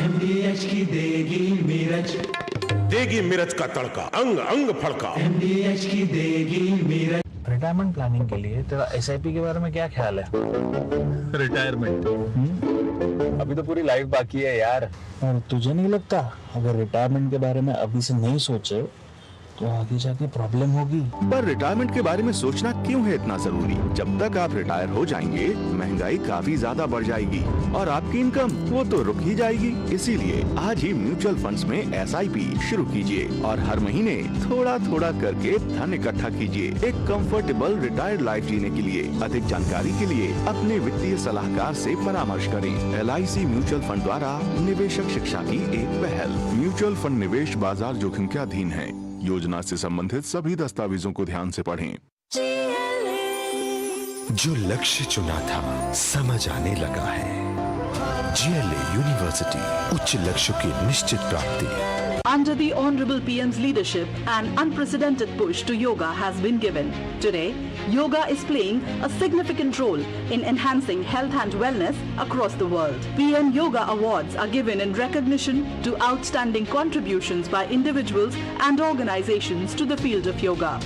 MDH की देगी मिर्च, देगी मिर्च का तड़का, अंग अंग फड़का। MDH की देगी मिर्च। रिटायरमेंट प्लानिंग के लिए तेरा SIP के बारे में क्या ख्याल है? रिटायरमेंट अभी तो पूरी लाइफ बाकी है यार। और तुझे नहीं लगता अगर रिटायरमेंट के बारे में अभी से नहीं सोचे तो आगे जाके प्रॉब्लम होगी? पर रिटायरमेंट के बारे में सोचना क्यों है इतना जरूरी? जब तक आप रिटायर हो जाएंगे महंगाई काफी ज्यादा बढ़ जाएगी और आपकी इनकम वो तो रुक ही जाएगी। इसीलिए आज ही म्यूचुअल फंड्स में SIP शुरू कीजिए और हर महीने थोड़ा थोड़ा करके धन इकट्ठा कीजिए एक कंफर्टेबल रिटायर्ड लाइफ जीने के लिए। अधिक जानकारी के लिए अपने वित्तीय सलाहकार से परामर्श करें। LIC म्यूचुअल फंड द्वारा निवेशक शिक्षा की एक पहल। म्यूचुअल फंड निवेश बाजार जोखिम के अधीन है। योजना से संबंधित सभी दस्तावेजों को ध्यान से पढ़ें। जो लक्ष्य चुना था समझ आने लगा है। GLA यूनिवर्सिटी, उच्च लक्ष्यों की निश्चित प्राप्ति। Under the Honorable PM's leadership, an unprecedented push to yoga has been given. Today, yoga is playing a significant role in enhancing health and wellness across the world. PM Yoga Awards are given in recognition to outstanding contributions by individuals and organizations to the field of yoga.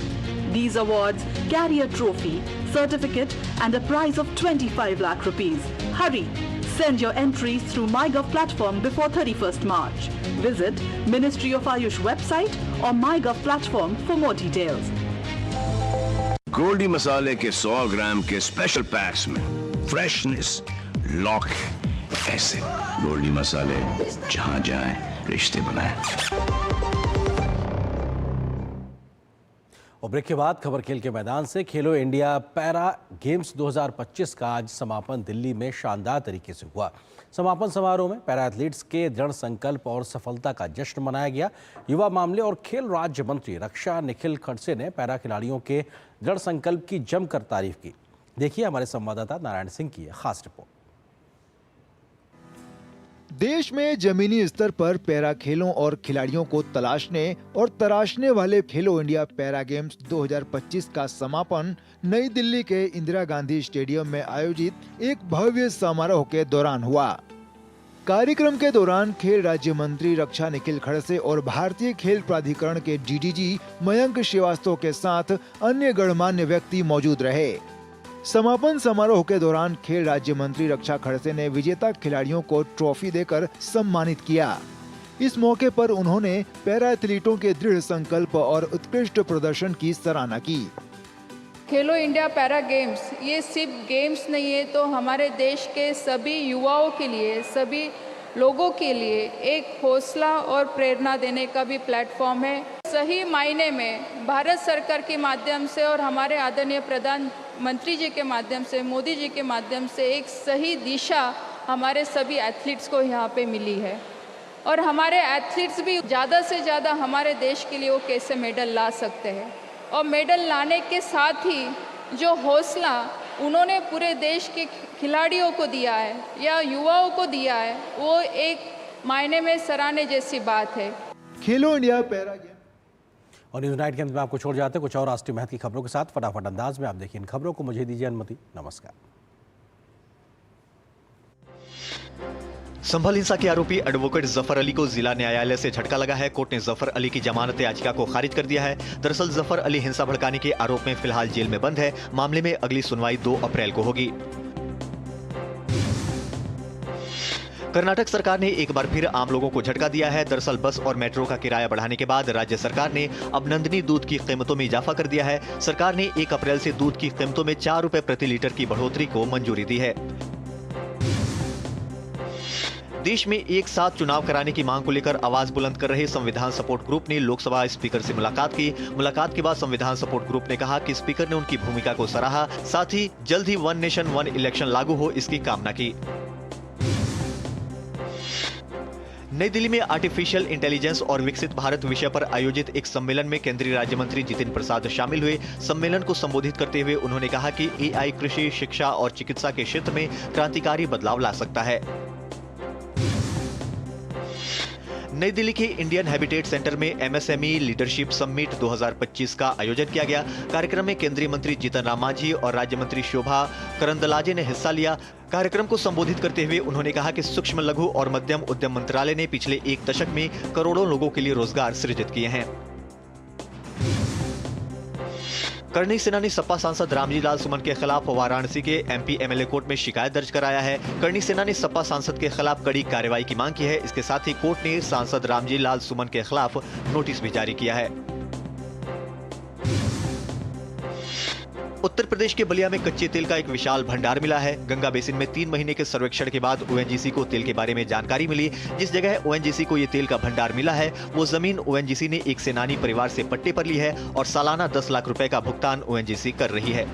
These awards carry a trophy, certificate and a prize of 25 lakh rupees. Hurry! Send your entries through MyGov platform before 31st March. Visit Ministry of Ayush website or MyGov platform for more details. Goldy मसाले के 100 ग्राम के special PACS में freshness, lock, ऐसे गोल्डी मसाले जहां जाएं रिश्ते बनाएं। और ब्रेक के बाद खबर खेल के मैदान से। खेलो इंडिया पैरा गेम्स 2025 का आज समापन दिल्ली में शानदार तरीके से हुआ। समापन समारोह में पैरा एथलीट्स के दृढ़ संकल्प और सफलता का जश्न मनाया गया। युवा मामले और खेल राज्य मंत्री रक्षा निखिल खड़से ने पैरा खिलाड़ियों के दृढ़ संकल्प की जमकर तारीफ की। देखिए हमारे संवाददाता नारायण सिंह की खास रिपोर्ट। देश में जमीनी स्तर पर पैरा खेलों और खिलाड़ियों को तलाशने और तराशने वाले खेलो इंडिया पैरा गेम्स 2025 का समापन नई दिल्ली के इंदिरा गांधी स्टेडियम में आयोजित एक भव्य समारोह के दौरान हुआ। कार्यक्रम के दौरान खेल राज्य मंत्री रक्षा निखिल खड़से और भारतीय खेल प्राधिकरण के डीडीजी मयंक श्रीवास्तव के साथ अन्य गणमान्य व्यक्ति मौजूद रहे। समापन समारोह के दौरान खेल राज्य मंत्री रक्षा खड़से ने विजेता खिलाड़ियों को ट्रॉफी देकर सम्मानित किया। इस मौके पर उन्होंने पैरा एथलीटों के दृढ़ संकल्प और उत्कृष्ट प्रदर्शन की सराहना की। खेलो इंडिया पैरा गेम्स ये सिर्फ गेम्स नहीं है, तो हमारे देश के सभी युवाओं के लिए, सभी लोगों के लिए एक हौसला और प्रेरणा देने का भी प्लेटफॉर्म है। सही मायने में भारत सरकार के माध्यम से और हमारे आदरणीय प्रधानमंत्री जी के माध्यम से, मोदी जी के माध्यम से एक सही दिशा हमारे सभी एथलीट्स को यहाँ पे मिली है। और हमारे एथलीट्स भी ज़्यादा से ज़्यादा हमारे देश के लिए वो कैसे मेडल ला सकते हैं, और मेडल लाने के साथ ही जो हौसला उन्होंने पूरे देश के खिलाड़ियों को दिया है या युवाओं को दिया है, वो एक मायने में सराहने जैसी बात है। खेलो इंडिया पैरा गेम और न्यूज़ नाइट के अंत में आपको छोड़ जाते हैं कुछ और राष्ट्रीय महत्व की खबरों के साथ। फटाफट अंदाज में आप देखिए इन खबरों को। मुझे दीजिए अनुमति। नमस्कार। संभल हिंसा के आरोपी एडवोकेट जफर अली को जिला न्यायालय से झटका लगा है। कोर्ट ने जफर अली की जमानत याचिका को खारिज कर दिया है। दरअसल जफर अली हिंसा भड़काने के आरोप में फिलहाल जेल में बंद है। मामले में अगली सुनवाई 2 अप्रैल को होगी। कर्नाटक सरकार ने एक बार फिर आम लोगों को झटका दिया है। दरअसल बस और मेट्रो का किराया बढ़ाने के बाद राज्य सरकार ने अब नंदनी दूध की कीमतों में इजाफा कर दिया है। सरकार ने 1 अप्रैल से दूध की कीमतों में 4 रुपए प्रति लीटर की बढ़ोतरी को मंजूरी दी है। देश में एक साथ चुनाव कराने की मांग को लेकर आवाज बुलंद कर रहे संविधान सपोर्ट ग्रुप ने लोकसभा स्पीकर से मुलाकात की। मुलाकात के बाद संविधान सपोर्ट ग्रुप ने कहा कि स्पीकर ने उनकी भूमिका को सराहा, साथ ही जल्द ही 1 नेशन 1 इलेक्शन लागू हो इसकी कामना की। नई दिल्ली में आर्टिफिशियल इंटेलिजेंस और विकसित भारत विषय पर आयोजित एक सम्मेलन में केंद्रीय राज्य मंत्री जितिन प्रसाद शामिल हुए। सम्मेलन को संबोधित करते हुए उन्होंने कहा कि एआई कृषि, शिक्षा और चिकित्सा के क्षेत्र में क्रांतिकारी बदलाव ला सकता है। नई दिल्ली के इंडियन हैबिटेट सेंटर में एमएसएमई लीडरशिप समिट 2025 का आयोजन किया गया। कार्यक्रम में केंद्रीय मंत्री जीतन राम मांझी और राज्य मंत्री शोभा करंदलाजे ने हिस्सा लिया। कार्यक्रम को संबोधित करते हुए उन्होंने कहा कि सूक्ष्म, लघु और मध्यम उद्यम मंत्रालय ने पिछले 1 दशक में करोड़ों लोगों के लिए रोजगार सृजित किए हैं। करणी सेना ने सपा सांसद रामजी लाल सुमन के खिलाफ वाराणसी के एमपी एमएलए कोर्ट में शिकायत दर्ज कराया है। करणी सेना ने सपा सांसद के खिलाफ कड़ी कार्रवाई की मांग की है। इसके साथ ही कोर्ट ने सांसद रामजी लाल सुमन के खिलाफ नोटिस भी जारी किया है। उत्तर प्रदेश के बलिया में कच्चे तेल का एक विशाल भंडार मिला है। गंगा बेसिन में 3 महीने के सर्वेक्षण के बाद ओएनजीसी को तेल के बारे में जानकारी मिली। जिस जगह ओएनजीसी को ये तेल का भंडार मिला है वो जमीन ओएनजीसी ने एक सेनानी परिवार से पट्टे पर ली है और सालाना 10 लाख रुपए का भुगतान ओएनजीसी कर रही है।